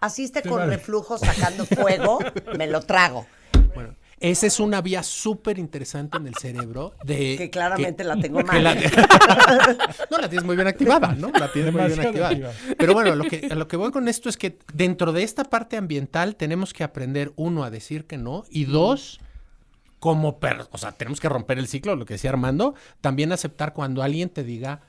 Así esté con reflujo sacando fuego, me lo trago. Bueno, esa es una vía súper interesante en el cerebro de... Que claramente la tengo que mal. No, la tienes muy bien activada, ¿no? La tienes muy bien Demasiado activada. Pero bueno, a lo que voy con esto es que dentro de esta parte ambiental tenemos que aprender, uno, a decir que no, y dos, o sea, tenemos que romper el ciclo, lo que decía Armando, también aceptar cuando alguien te diga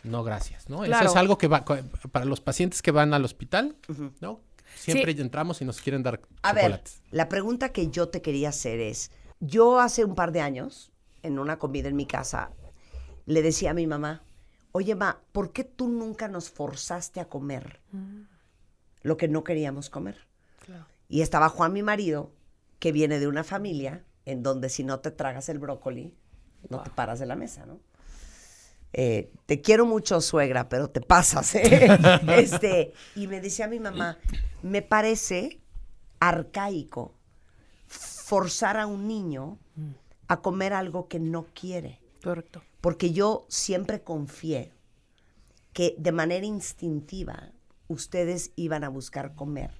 no, gracias, ¿no? Claro. Eso es algo que va, para los pacientes que van al hospital, ¿no? Siempre Sí. entramos y nos quieren dar A ver, chocolates. la pregunta que yo te quería hacer es, yo hace un par de años, en una comida en mi casa, le decía a mi mamá, oye, ma, ¿por qué tú nunca nos forzaste a comer lo que no queríamos comer? Claro. Y estaba Juan, mi marido, que viene de una familia en donde si no te tragas el brócoli, no te paras de la mesa, ¿no? Te quiero mucho, suegra, pero te pasas, ¿eh? Y me decía mi mamá, me parece arcaico forzar a un niño a comer algo que no quiere. Correcto. Porque yo siempre confié que de manera instintiva ustedes iban a buscar comer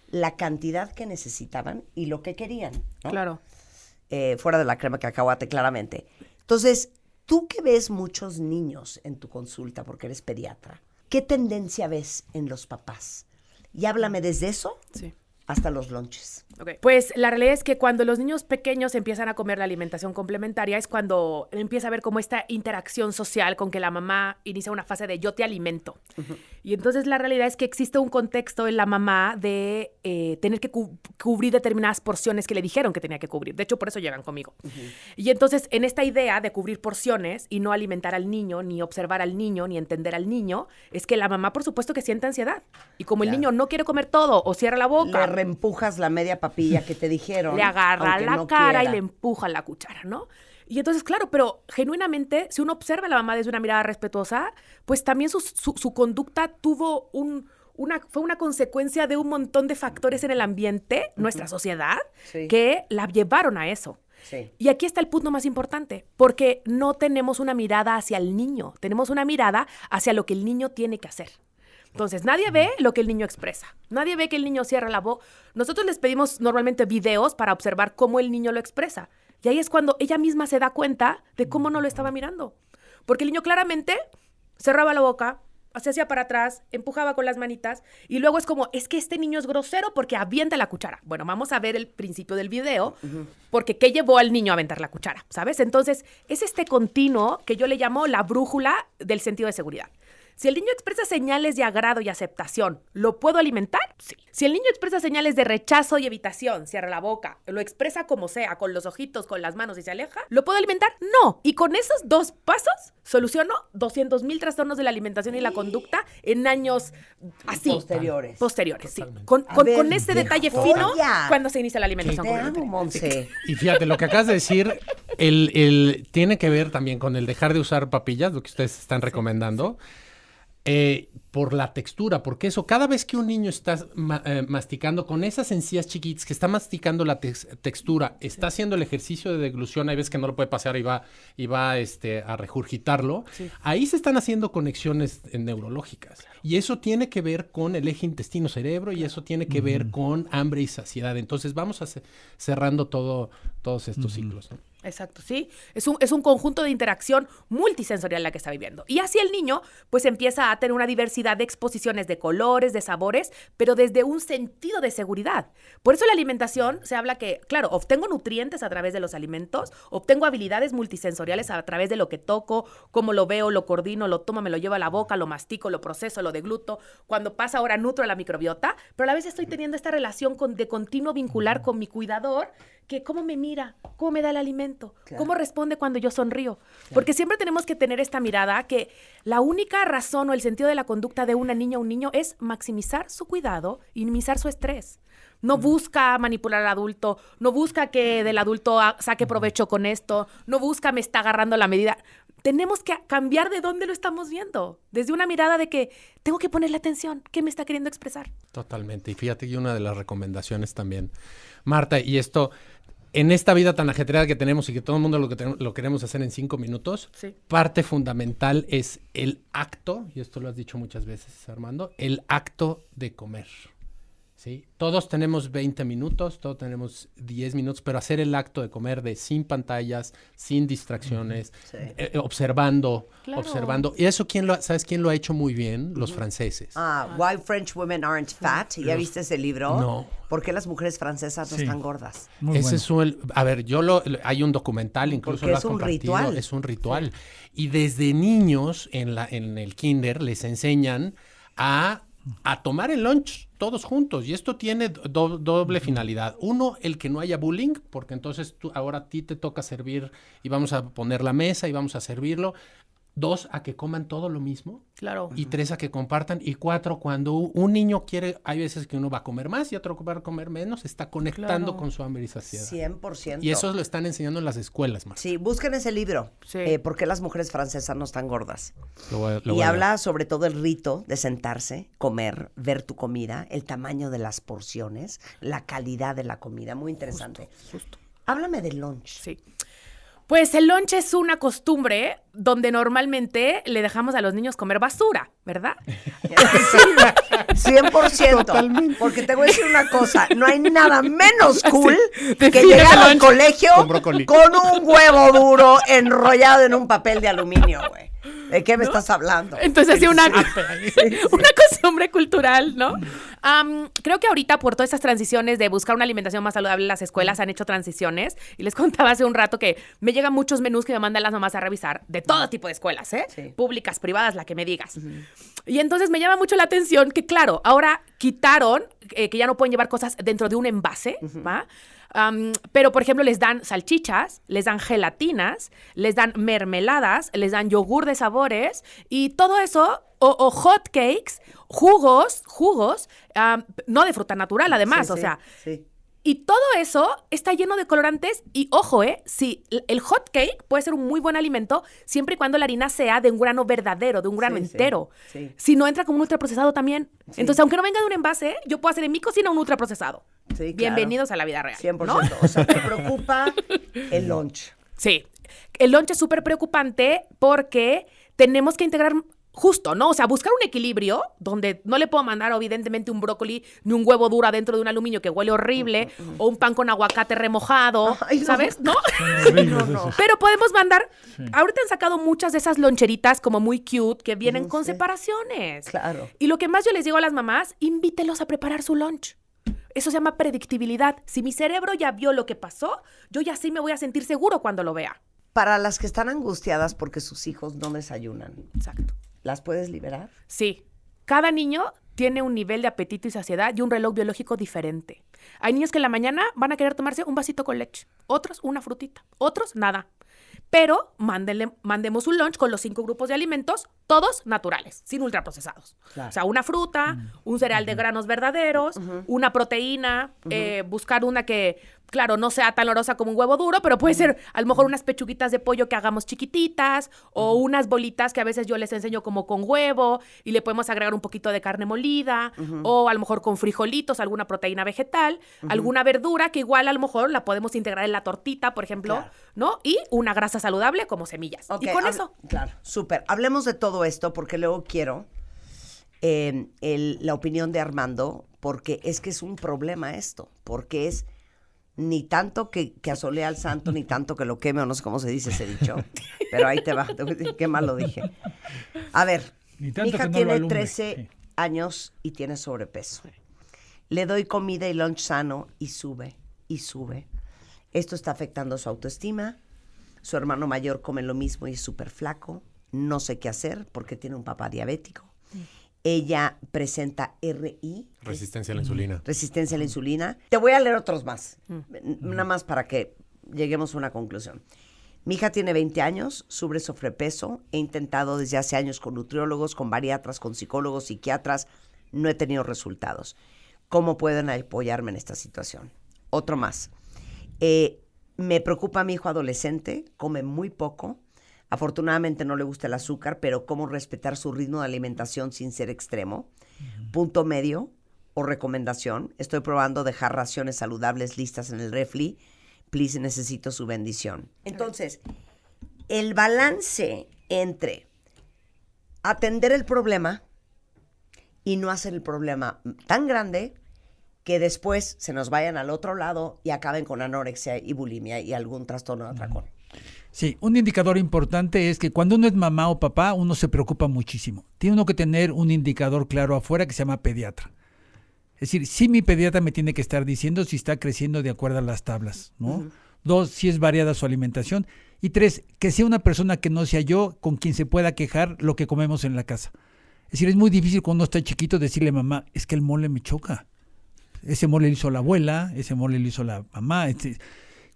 la cantidad que necesitaban y lo que querían, ¿no? Claro. Fuera de la crema de cacahuate, claramente. Entonces, tú que ves muchos niños en tu consulta, porque eres pediatra, ¿qué tendencia ves en los papás? Y háblame desde eso Sí. hasta los lonches. Okay. Pues la realidad es que cuando los niños pequeños empiezan a comer la alimentación complementaria es cuando empieza a haber como esta interacción social con que la mamá inicia una fase de yo te alimento. Y entonces la realidad es que existe un contexto en la mamá de tener que cubrir determinadas porciones que le dijeron que tenía que cubrir. De hecho, por eso llegan conmigo. Y entonces en esta idea de cubrir porciones y no alimentar al niño, ni observar al niño, ni entender al niño, es que la mamá por supuesto que siente ansiedad. Y como el niño no quiere comer todo o cierra la boca, Le reempujas la media papilla que te dijeron. le agarra aunque la no cara quiera. y le empuja la cuchara, ¿no? Y entonces, claro, pero genuinamente, si uno observa a la mamá desde una mirada respetuosa, pues también su conducta tuvo fue una consecuencia de un montón de factores en el ambiente, nuestra sociedad, Sí. que la llevaron a eso. Sí. Y aquí está el punto más importante, porque no tenemos una mirada hacia el niño, tenemos una mirada hacia lo que el niño tiene que hacer. Entonces, nadie ve lo que el niño expresa. Nadie ve que el niño cierra la boca. Nosotros les pedimos normalmente videos para observar cómo el niño lo expresa. Y ahí es cuando ella misma se da cuenta de cómo no lo estaba mirando. Porque el niño claramente cerraba la boca, se hacía para atrás, empujaba con las manitas, y luego es como, es que este niño es grosero porque avienta la cuchara. Bueno, vamos a ver el principio del video, porque ¿qué llevó al niño a aventar la cuchara? ¿Sabes? Entonces, es este continuo que yo le llamo la brújula del sentido de seguridad. Si el niño expresa señales de agrado y aceptación, ¿lo puedo alimentar? Sí. Si el niño expresa señales de rechazo y evitación, cierra la boca, lo expresa como sea, con los ojitos, con las manos y se aleja, ¿lo puedo alimentar? No. Y con esos 2 pasos soluciono 200,000 trastornos de la alimentación y la conducta en años así. Posteriores. Posteriores, sí. Totalmente. Con ese detalle joya. fino cuando se inicia la alimentación Te amo, complementaria. Monse. Y fíjate, lo que acabas de decir, tiene que ver también con el dejar de usar papillas, lo que ustedes están recomendando. Por la textura, porque eso, cada vez que un niño está masticando con esas encías chiquitas, que está masticando la textura, está haciendo el ejercicio de deglución, hay veces que no lo puede pasar y va a regurgitarlo, ahí se están haciendo conexiones neurológicas. Y eso tiene que ver con el eje intestino-cerebro y eso tiene que ver con hambre y saciedad. Entonces vamos cerrando todos estos ciclos, ¿no? Exacto, sí. Es un conjunto de interacción multisensorial la que está viviendo. Y así el niño, pues empieza a tener una diversidad de exposiciones de colores, de sabores, pero desde un sentido de seguridad. Por eso la alimentación se habla que, claro, obtengo nutrientes a través de los alimentos, obtengo habilidades multisensoriales a través de lo que toco, cómo lo veo, lo coordino, lo tomo, me lo llevo a la boca, lo mastico, lo proceso, lo degluto. Cuando pasa ahora nutro a la microbiota, pero a la vez estoy teniendo esta relación de continuo vincular con mi cuidador, que cómo me mira, cómo me da el alimento, Claro. cómo responde cuando yo sonrío. Claro. Porque siempre tenemos que tener esta mirada que la única razón o el sentido de la conducta de una niña o un niño es maximizar su cuidado y minimizar su estrés. No busca manipular al adulto, no busca que del adulto saque provecho con esto, no busca me está agarrando la medida. Tenemos que cambiar de dónde lo estamos viendo, desde una mirada de que tengo que ponerle atención, ¿qué me está queriendo expresar? Totalmente. Y fíjate que una de las recomendaciones también, Marta, y esto, en esta vida tan ajetreada que tenemos y que todo el mundo lo queremos hacer en 5 minutos, Sí. parte fundamental es el acto, y esto lo has dicho muchas veces, Armando, el acto de comer. ¿Sí? Todos tenemos 20 minutos, todos tenemos 10 minutos, pero hacer el acto de comer sin pantallas, sin distracciones, Sí. observando. Claro. Y eso, ¿sabes quién lo ha hecho muy bien? Los franceses. Why French Women Aren't Fat. ¿Ya viste ese libro? No. ¿Por qué las mujeres francesas no Sí. están gordas? Muy Ese bueno. es a ver, hay un documental, incluso Porque lo es has un compartido, ritual. es un ritual. Y desde niños en el kinder les enseñan a tomar el lunch todos juntos. Y esto tiene doble finalidad. Uno, el que no haya bullying, porque entonces ahora a ti te toca servir y vamos a poner la mesa y vamos a servirlo. 2, a que coman todo lo mismo. Claro. Y 3, a que compartan. Y 4, cuando un niño quiere, hay veces que uno va a comer más y otro va a comer menos, está conectando Claro. con su hambre y saciedad. 100%. Y eso lo están enseñando en las escuelas, Marta. Sí, busquen ese libro. Sí. ¿Por qué las mujeres francesas no están gordas? Lo Y voy a habla sobre todo el rito de sentarse, comer, ver tu comida, el tamaño de las porciones, la calidad de la comida. Muy interesante. Justo. Háblame del lunch. Sí. Pues el lunch es una costumbre donde normalmente le dejamos a los niños comer basura, ¿verdad? Sí, 100%. Totalmente. Porque te voy a decir una cosa, no hay nada menos cool te que pide llegar al lunch colegio con brócoli. con un huevo duro enrollado en un papel de aluminio, güey. ¿De qué me estás hablando? Entonces, sí, una Sí. costumbre cultural, ¿no? Creo que ahorita por todas esas transiciones de buscar una alimentación más saludable, las escuelas han hecho transiciones. Y les contaba hace un rato que me llegan muchos menús que me mandan las mamás a revisar de todo tipo de escuelas, ¿eh? Sí. Públicas, privadas, la que me digas. Y entonces me llama mucho la atención que, claro, ahora quitaron que ya no pueden llevar cosas dentro de un envase, ¿va? Pero, por ejemplo, les dan salchichas, les dan gelatinas, les dan mermeladas, les dan yogur de sabores y todo eso, o hot cakes, jugos, no de fruta natural, además, Sí, o sí, sea. sí. Y todo eso está lleno de colorantes y, ojo, sí, el hot cake puede ser un muy buen alimento siempre y cuando la harina sea de un grano verdadero, de un grano Sí, sí, entero. sí. Si no entra como un ultraprocesado también. Sí. Entonces, aunque no venga de un envase, yo puedo hacer en mi cocina un ultraprocesado. Sí, claro. Bienvenidos a la vida real. 100%. ¿no? O sea, te preocupa el lunch. Sí. El lunch es súper preocupante porque tenemos que integrar justo, ¿no? O sea, buscar un equilibrio donde no le puedo mandar, evidentemente, un brócoli ni un huevo duro adentro de un aluminio que huele horrible o un pan con aguacate remojado, Ay, no. ¿sabes? ¿No? Horribles no. esos. Pero podemos mandar... Ahorita han sacado muchas de esas loncheritas como muy cute que vienen con sí. separaciones. Claro. Y lo que más yo les digo a las mamás, invítelos a preparar su lunch. Eso se llama predictibilidad. Si mi cerebro ya vio lo que pasó, yo ya sí me voy a sentir seguro cuando lo vea. Para las que están angustiadas porque sus hijos no desayunan, Exacto. ¿las puedes liberar? Sí. Cada niño tiene un nivel de apetito y saciedad y un reloj biológico diferente. Hay niños que en la mañana van a querer tomarse un vasito con leche, otros una frutita, otros nada. Pero mandemos un lunch con los 5 grupos de alimentos, todos naturales, sin ultraprocesados. Claro. O sea, una fruta, un cereal de granos verdaderos, una proteína, buscar una que, claro, no sea tan olorosa como un huevo duro, pero puede ser a lo mejor unas pechuguitas de pollo que hagamos chiquititas o unas bolitas que a veces yo les enseño como con huevo y le podemos agregar un poquito de carne molida o a lo mejor con frijolitos, alguna proteína vegetal, alguna verdura que igual a lo mejor la podemos integrar en la tortita, por ejemplo, Claro. ¿no? Y una grasa saludable como semillas. Ok, y con eso. Claro, súper. Hablemos de todo esto porque luego quiero la opinión de Armando, porque es que es un problema esto, porque es ni tanto que asole al santo, ni tanto que lo queme, o no sé cómo se dice ese dicho, pero ahí te va, qué mal lo dije. A ver, Ni mi tanto hija que no lo tiene alumbre, 13 sí. años y tiene sobrepeso. Le doy comida y lunch sano y sube, y sube. Esto está afectando su autoestima. Su hermano mayor come lo mismo y es súper flaco. No sé qué hacer porque tiene un papá diabético. Ella presenta RI, Resistencia a la insulina. resistencia a la insulina. Te voy a leer otros más, nada más para que lleguemos a una conclusión. Mi hija tiene 20 años, sufre sobrepeso. He intentado desde hace años con nutriólogos, con bariatras, con psicólogos, psiquiatras. No he tenido resultados. ¿Cómo pueden apoyarme en esta situación? Otro más. Me preocupa mi hijo adolescente, come muy poco. Afortunadamente no le gusta el azúcar, pero cómo respetar su ritmo de alimentación sin ser extremo. Punto medio o recomendación. Estoy probando dejar raciones saludables listas en el refri. Please, necesito su bendición. Entonces, el balance entre atender el problema y no hacer el problema tan grande que después se nos vayan al otro lado y acaben con anorexia y bulimia y algún trastorno de atracón. Sí, un indicador importante es que cuando uno es mamá o papá, uno se preocupa muchísimo. Tiene uno que tener un indicador claro afuera que se llama pediatra. Es decir, sí mi pediatra me tiene que estar diciendo si está creciendo de acuerdo a las tablas, ¿no? 2, si es variada su alimentación. Y 3, que sea una persona que no sea yo con quien se pueda quejar lo que comemos en la casa. Es decir, es muy difícil cuando uno está chiquito decirle, mamá, es que el mole me choca. Ese mole lo hizo la abuela, ese mole lo hizo la mamá.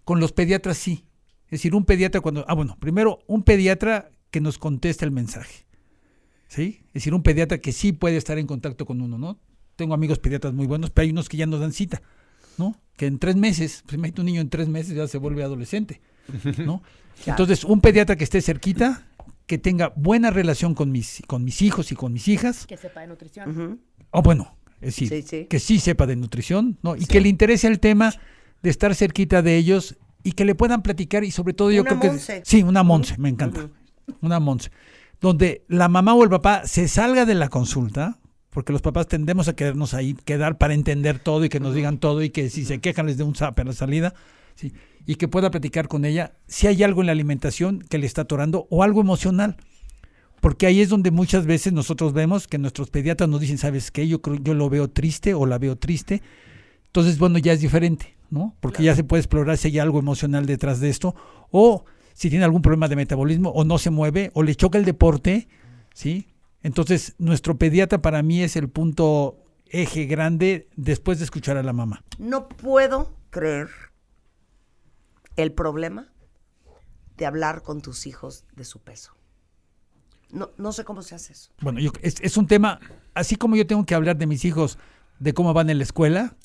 Con los pediatras sí. Es decir, un pediatra primero un pediatra que nos conteste el mensaje. ¿Sí? Es decir, un pediatra que sí puede estar en contacto con uno, ¿no? Tengo amigos pediatras muy buenos, pero hay unos que ya no dan cita, ¿no? Que en 3 meses, pues imagínate un niño en 3 meses ya se vuelve adolescente, ¿no? Claro. Entonces, un pediatra que esté cerquita, que tenga buena relación con mis hijos y con mis hijas, Que sepa de nutrición. es decir, Sí, sí. que sí sepa de nutrición, ¿no? Y que le interese el tema de estar cerquita de ellos y que le puedan platicar y sobre todo yo Una creo que... Monse. Sí, una Monse, me encanta. Una Monse. Donde la mamá o el papá se salga de la consulta, porque los papás tendemos a quedarnos ahí, quedar para entender todo y que nos digan todo y que si se quejan les dé un zap a la salida, ¿sí? Y que pueda platicar con ella si hay algo en la alimentación que le está atorando o algo emocional. Porque ahí es donde muchas veces nosotros vemos que nuestros pediatras nos dicen, ¿sabes qué? Yo lo veo triste o la veo triste. Entonces, bueno, ya es diferente, ¿no? Porque ya se puede explorar si hay algo emocional detrás de esto, o si tiene algún problema de metabolismo, o no se mueve, o le choca el deporte, ¿sí? Entonces, nuestro pediatra para mí es el punto eje grande después de escuchar a la mamá. No puedo creer el problema de hablar con tus hijos de su peso. No sé cómo se hace eso. Bueno, es un tema, así como yo tengo que hablar de mis hijos, de cómo van en la escuela,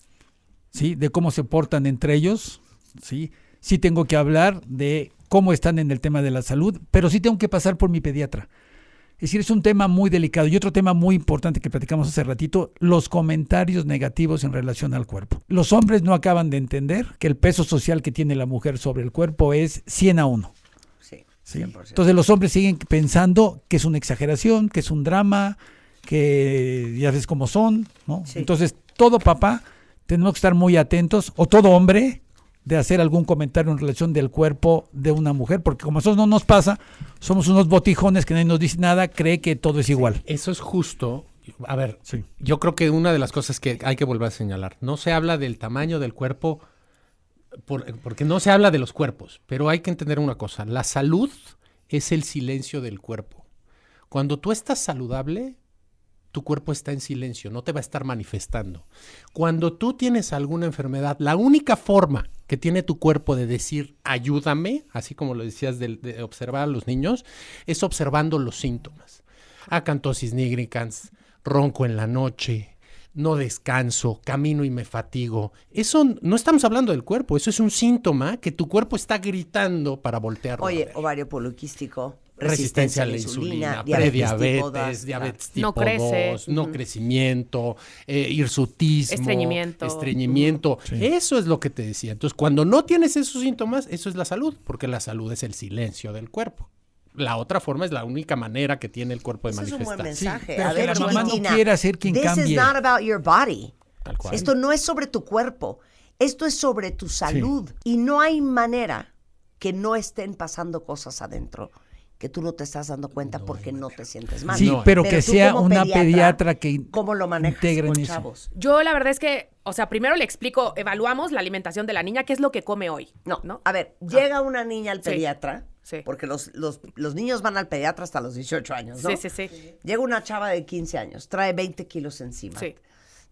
¿sí? De cómo se portan entre ellos, ¿sí? Sí tengo que hablar de cómo están en el tema de la salud, pero sí tengo que pasar por mi pediatra. Es decir, es un tema muy delicado. Y otro tema muy importante que platicamos hace ratito, los comentarios negativos en relación al cuerpo. Los hombres no acaban de entender que el peso social que tiene la mujer sobre el cuerpo es 100-1. Sí, ¿Sí? 100%. Entonces los hombres siguen pensando que es una exageración, que es un drama, que ya ves cómo son, ¿no? Sí. Entonces todo papá tenemos que estar muy atentos, o todo hombre, de hacer algún comentario en relación del cuerpo de una mujer, porque como eso no nos pasa, somos unos botijones que nadie nos dice nada, cree que todo es igual. Eso es justo. A ver, Sí. yo creo que una de las cosas que hay que volver a señalar, no se habla del tamaño del cuerpo porque no se habla de los cuerpos, pero hay que entender una cosa, la salud es el silencio del cuerpo. Cuando tú estás saludable, tu cuerpo está en silencio, no te va a estar manifestando. Cuando tú tienes alguna enfermedad, la única forma que tiene tu cuerpo de decir ayúdame, así como lo decías de observar a los niños, es observando los síntomas. Acantosis nigricans, ronco en la noche, no descanso, camino y me fatigo. Eso no estamos hablando del cuerpo, eso es un síntoma que tu cuerpo está gritando para voltearlo. Oye, ovario poliquístico, Resistencia a la insulina, prediabetes, diabetes tipo No crece. 2, no crecimiento, hirsutismo, estreñimiento. Sí. Eso es lo que te decía. Entonces, cuando no tienes esos síntomas, eso es la salud, porque la salud es el silencio del cuerpo. La otra forma es la única manera que tiene el cuerpo de Ese es un buen manifestar. mensaje. pero A que ver, la mamá no chiquitina, quiera ser quien this cambie. is not about your body. Tal cual. Esto no es sobre tu cuerpo. Esto es sobre tu salud. Y no hay manera que no estén pasando cosas adentro que tú no te estás dando cuenta porque no te sientes mal. Sí, No, pero que tú sea como una pediatra que ¿cómo lo manejas integre en con eso. chavos? Yo la verdad es que, o sea, primero le explico, evaluamos la alimentación de la niña, qué es lo que come hoy. No, a ver, llega una niña al Sí. pediatra, Sí. porque los niños van al pediatra hasta los 18 años, ¿no? Sí. Llega una chava de 15 años, trae 20 kilos encima, Sí.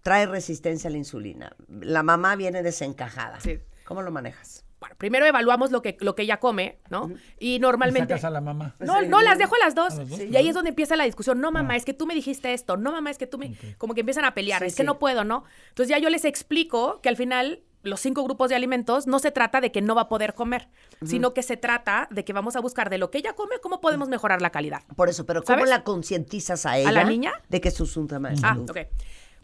trae resistencia a la insulina, la mamá viene desencajada. Sí. ¿Cómo lo manejas? Bueno, primero evaluamos lo que ella come, ¿no? Y normalmente... sacas a la mamá. No, las dejo a las dos. ¿A las dos? Y ahí es donde empieza la discusión. No, mamá, es que tú me dijiste esto. No, mamá, es que tú me... Como que empiezan a pelear. Sí, es que sí. no puedo, ¿no? Entonces ya yo les explico que al final los 5 grupos de alimentos no se trata de que no va a poder comer, sino que se trata de que vamos a buscar de lo que ella come, cómo podemos mejorar la calidad. Por eso, pero ¿cómo ¿Sabes? la concientizas a ella? la niña? De que esto es un tema de Ah, salud. ok.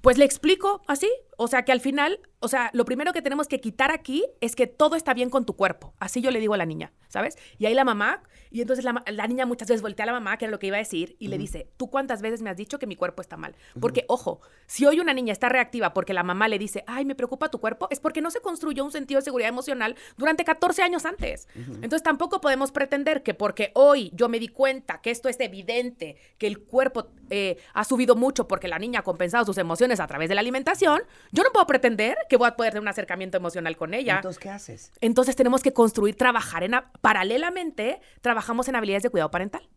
Pues le explico así, o sea, que al final, o sea, lo primero que tenemos que quitar aquí es que todo está bien con tu cuerpo. Así yo le digo a la niña, ¿sabes? Y ahí la mamá, y entonces la niña muchas veces voltea a la mamá, que era lo que iba a decir, y le dice, ¿tú cuántas veces me has dicho que mi cuerpo está mal? Porque, ojo, si hoy una niña está reactiva porque la mamá le dice, ay, me preocupa tu cuerpo, es porque no se construyó un sentido de seguridad emocional durante 14 años antes. Entonces tampoco podemos pretender que porque hoy yo me di cuenta que esto es evidente, que el cuerpo ha subido mucho porque la niña ha compensado sus emociones a través de la alimentación, yo no puedo pretender que voy a poder tener un acercamiento emocional con ella. Entonces, ¿qué haces? Entonces tenemos que construir, trabajar paralelamente, trabajamos en habilidades de cuidado parental,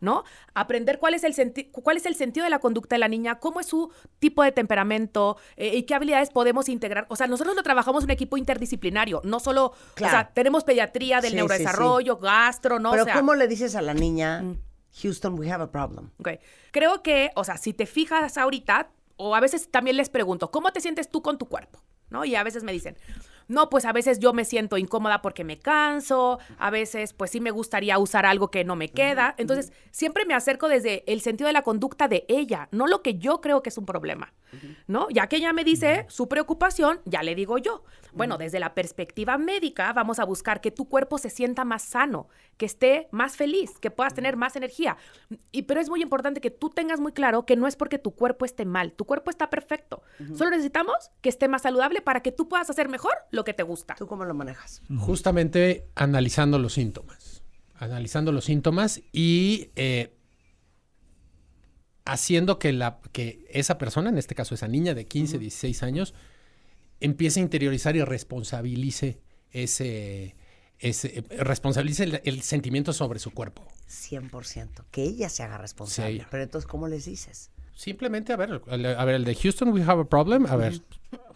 ¿no? Aprender cuál es el sentido de la conducta de la niña, cómo es su tipo de temperamento y qué habilidades podemos integrar. O sea, nosotros lo trabajamos en un equipo interdisciplinario, no solo, Claro. o sea, tenemos pediatría del Sí, neurodesarrollo, gastro, ¿no? Pero O sea, ¿cómo le dices a la niña, Houston, we have a problem? ok. Creo que, o sea, si te fijas ahorita, o a veces también les pregunto, ¿cómo te sientes tú con tu cuerpo? ¿No? Y a veces me dicen, no, pues a veces yo me siento incómoda porque me canso, a veces pues sí me gustaría usar algo que no me queda. Entonces, siempre me acerco desde el sentido de la conducta de ella, no lo que yo creo que es un problema, ¿no? Ya que ella me dice su preocupación, ya le digo yo, bueno, desde la perspectiva médica vamos a buscar que tu cuerpo se sienta más sano, que esté más feliz, que puedas tener más energía. Pero es muy importante que tú tengas muy claro que no es porque tu cuerpo esté mal, tu cuerpo está perfecto. Solo necesitamos que esté más saludable para que tú puedas hacer mejor lo que te gusta. ¿Tú cómo lo manejas? Justamente analizando los síntomas. Analizando los síntomas y haciendo que esa persona, en este caso esa niña de 15, 16 años, empiece a interiorizar y responsabilice responsabilice el sentimiento sobre su cuerpo. 100%. Que ella se haga responsable. Sí. Pero entonces, ¿cómo les dices? Simplemente, a ver, el de Houston, we have a problem. A ver,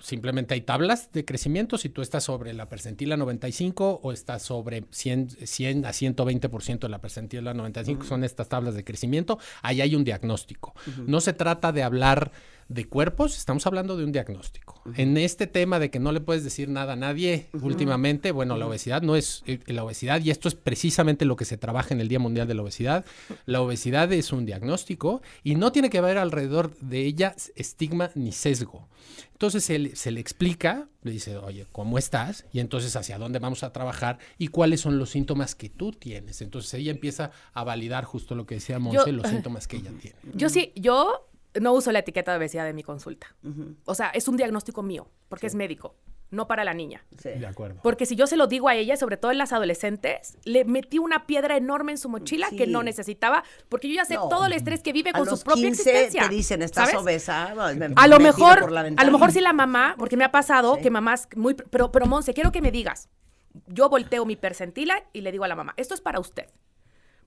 simplemente hay tablas de crecimiento. Si tú estás sobre la percentila 95 o estás sobre 100 a 120% de la percentila 95, son estas tablas de crecimiento. Ahí hay un diagnóstico. No se trata de hablar de cuerpos, estamos hablando de un diagnóstico. En este tema de que no le puedes decir nada a nadie últimamente, bueno, la obesidad no es la obesidad, y esto es precisamente lo que se trabaja en el Día Mundial de la Obesidad. La obesidad es un diagnóstico y no tiene que haber alrededor de ella estigma ni sesgo. Entonces se le explica, le dice, oye, ¿cómo estás? Y entonces hacia dónde vamos a trabajar y cuáles son los síntomas que tú tienes. Entonces ella empieza a validar justo lo que decía Monse, los síntomas que ella tiene. Yo no uso la etiqueta de obesidad en mi consulta. O sea, es un diagnóstico mío, porque es médico, no para la niña. Sí. De acuerdo. Porque si yo se lo digo a ella, sobre todo en las adolescentes, le metí una piedra enorme en su mochila que no necesitaba, porque yo ya sé todo el estrés que vive con su propia existencia. Te dicen, estás ¿sabes? obesa. A lo mejor si la mamá, porque me ha pasado que mamás muy... Pero Monse, quiero que me digas. Yo volteo mi percentila y le digo a la mamá, esto es para usted.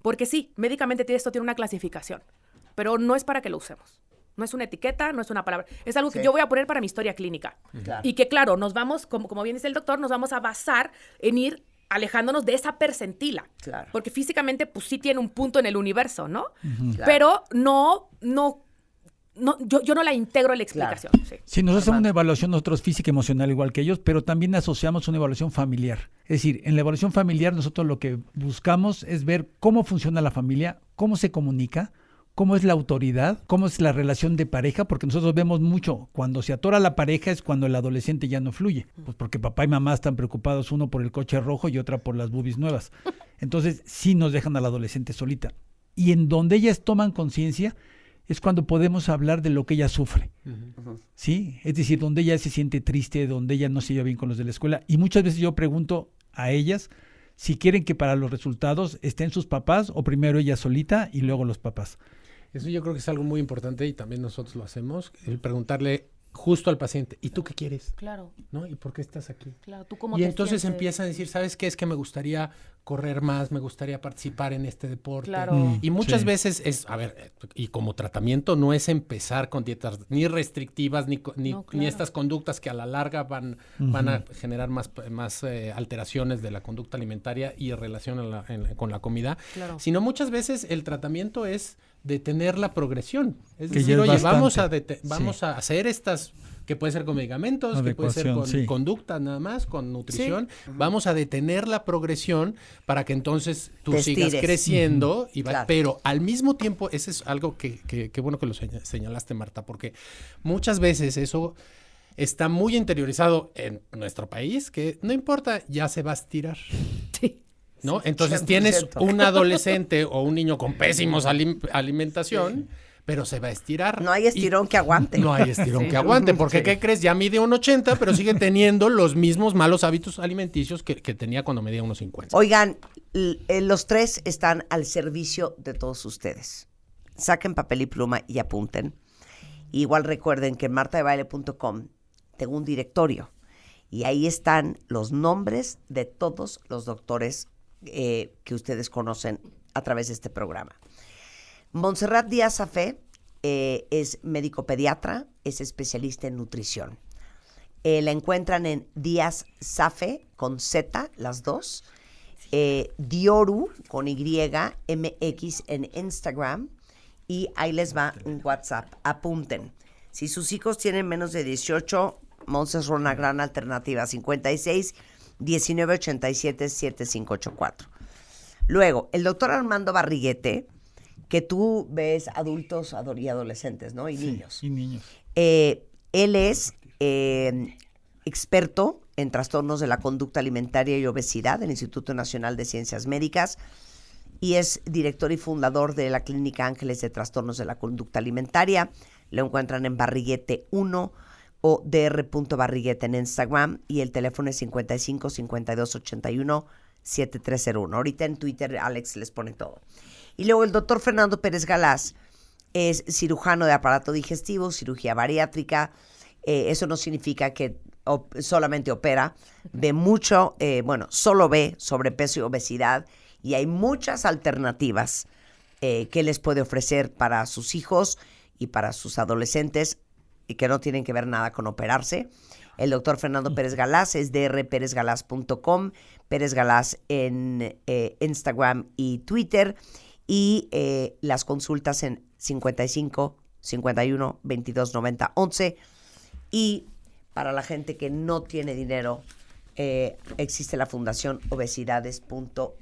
Porque sí, médicamente esto tiene una clasificación, pero no es para que lo usemos. No es una etiqueta, no es una palabra. Es algo que yo voy a poner para mi historia clínica. Claro. Y que, claro, nos vamos, como bien dice el doctor, nos vamos a basar en ir alejándonos de esa percentila. Claro. Porque físicamente, pues sí tiene un punto en el universo, ¿no? Claro. Pero yo no la integro en la explicación. Claro. Sí. Sí, nos hacemos una evaluación nosotros física y emocional igual que ellos, pero también asociamos una evaluación familiar. Es decir, en la evaluación familiar nosotros lo que buscamos es ver cómo funciona la familia, cómo se comunica, cómo es la autoridad, cómo es la relación de pareja, porque nosotros vemos mucho, cuando se atora la pareja es cuando el adolescente ya no fluye, pues porque papá y mamá están preocupados, uno por el coche rojo y otra por las boobies nuevas. Entonces sí nos dejan al adolescente solita. Y en donde ellas toman conciencia es cuando podemos hablar de lo que ella sufre. ¿Sí? Es decir, donde ella se siente triste, donde ella no se lleva bien con los de la escuela. Y muchas veces yo pregunto a ellas si quieren que para los resultados estén sus papás o primero ella solita y luego los papás. Eso yo creo que es algo muy importante y también nosotros lo hacemos, el preguntarle justo al paciente, ¿y tú qué quieres? Claro, ¿No? ¿Y por qué estás aquí? claro. ¿Tú cómo Y te entonces sientes? empiezan a decir, ¿sabes qué? Es que me gustaría correr más, me gustaría participar en este deporte. Claro. Y muchas Sí. veces y como tratamiento no es empezar con dietas ni restrictivas, ni No, claro. estas conductas que a la larga van a generar más alteraciones de la conducta alimentaria y en relación con la comida, Claro. sino muchas veces el tratamiento es detener la progresión. Es Que decir, ya es oye, vamos bastante. vamos a hacer estas, que puede ser con medicamentos, que puede ser con Adecuación, sí. conducta nada más, con nutrición. Vamos a detener la progresión para que entonces tú Te sigas estires. creciendo. Claro. Pero al mismo tiempo, ese es algo que bueno que lo señalaste, Marta, porque muchas veces eso está muy interiorizado en nuestro país, que no importa, ya se va a estirar. Sí. ¿No? Entonces 100%. tienes un adolescente o un niño con pésimos alimentación, pero se va a estirar. No hay estirón que aguante. No hay estirón que aguante, porque Sí. ¿qué crees? Ya mide 1.80, pero sigue teniendo los mismos malos hábitos alimenticios que tenía cuando medía 1.50. Oigan, los tres están al servicio de todos ustedes. Saquen papel y pluma y apunten. Igual recuerden que en martadebaile.com tengo un directorio y ahí están los nombres de todos los doctores que ustedes conocen a través de este programa. Montserrat Díaz Zafé es médico pediatra, es especialista en nutrición. La encuentran en Díaz Zafé, con Z, las dos. Dioru, con Y, MX en Instagram. Y ahí les va un WhatsApp. Apunten. Si sus hijos tienen menos de 18, Monse es una gran alternativa. 56 19 87 7584. Luego, el doctor Armando Barriguete, que tú ves adultos y adolescentes, ¿no? Y niños. Y niños. Él es experto en trastornos de la conducta alimentaria y obesidad del Instituto Nacional de Ciencias Médicas y es director y fundador de la Clínica Ángeles de Trastornos de la Conducta Alimentaria. Lo encuentran en Barriguete 1 o dr.barriguete en Instagram y el teléfono es 55 52 81 7301. Ahorita en Twitter Alex les pone todo. Y luego el doctor Fernando Pérez Galás Es cirujano de aparato digestivo, cirugía bariátrica. Eso no significa que solamente opera. Ve mucho, solo ve sobrepeso y obesidad. Y hay muchas alternativas que les puede ofrecer para sus hijos y para sus adolescentes y que no tienen que ver nada con operarse. El doctor Fernando Pérez Galaz es drperezgalaz.com, Pérez Galaz en Instagram y Twitter, y las consultas en 55 51 22 90 11. Y para la gente que no tiene dinero, existe la fundación obesidades.org.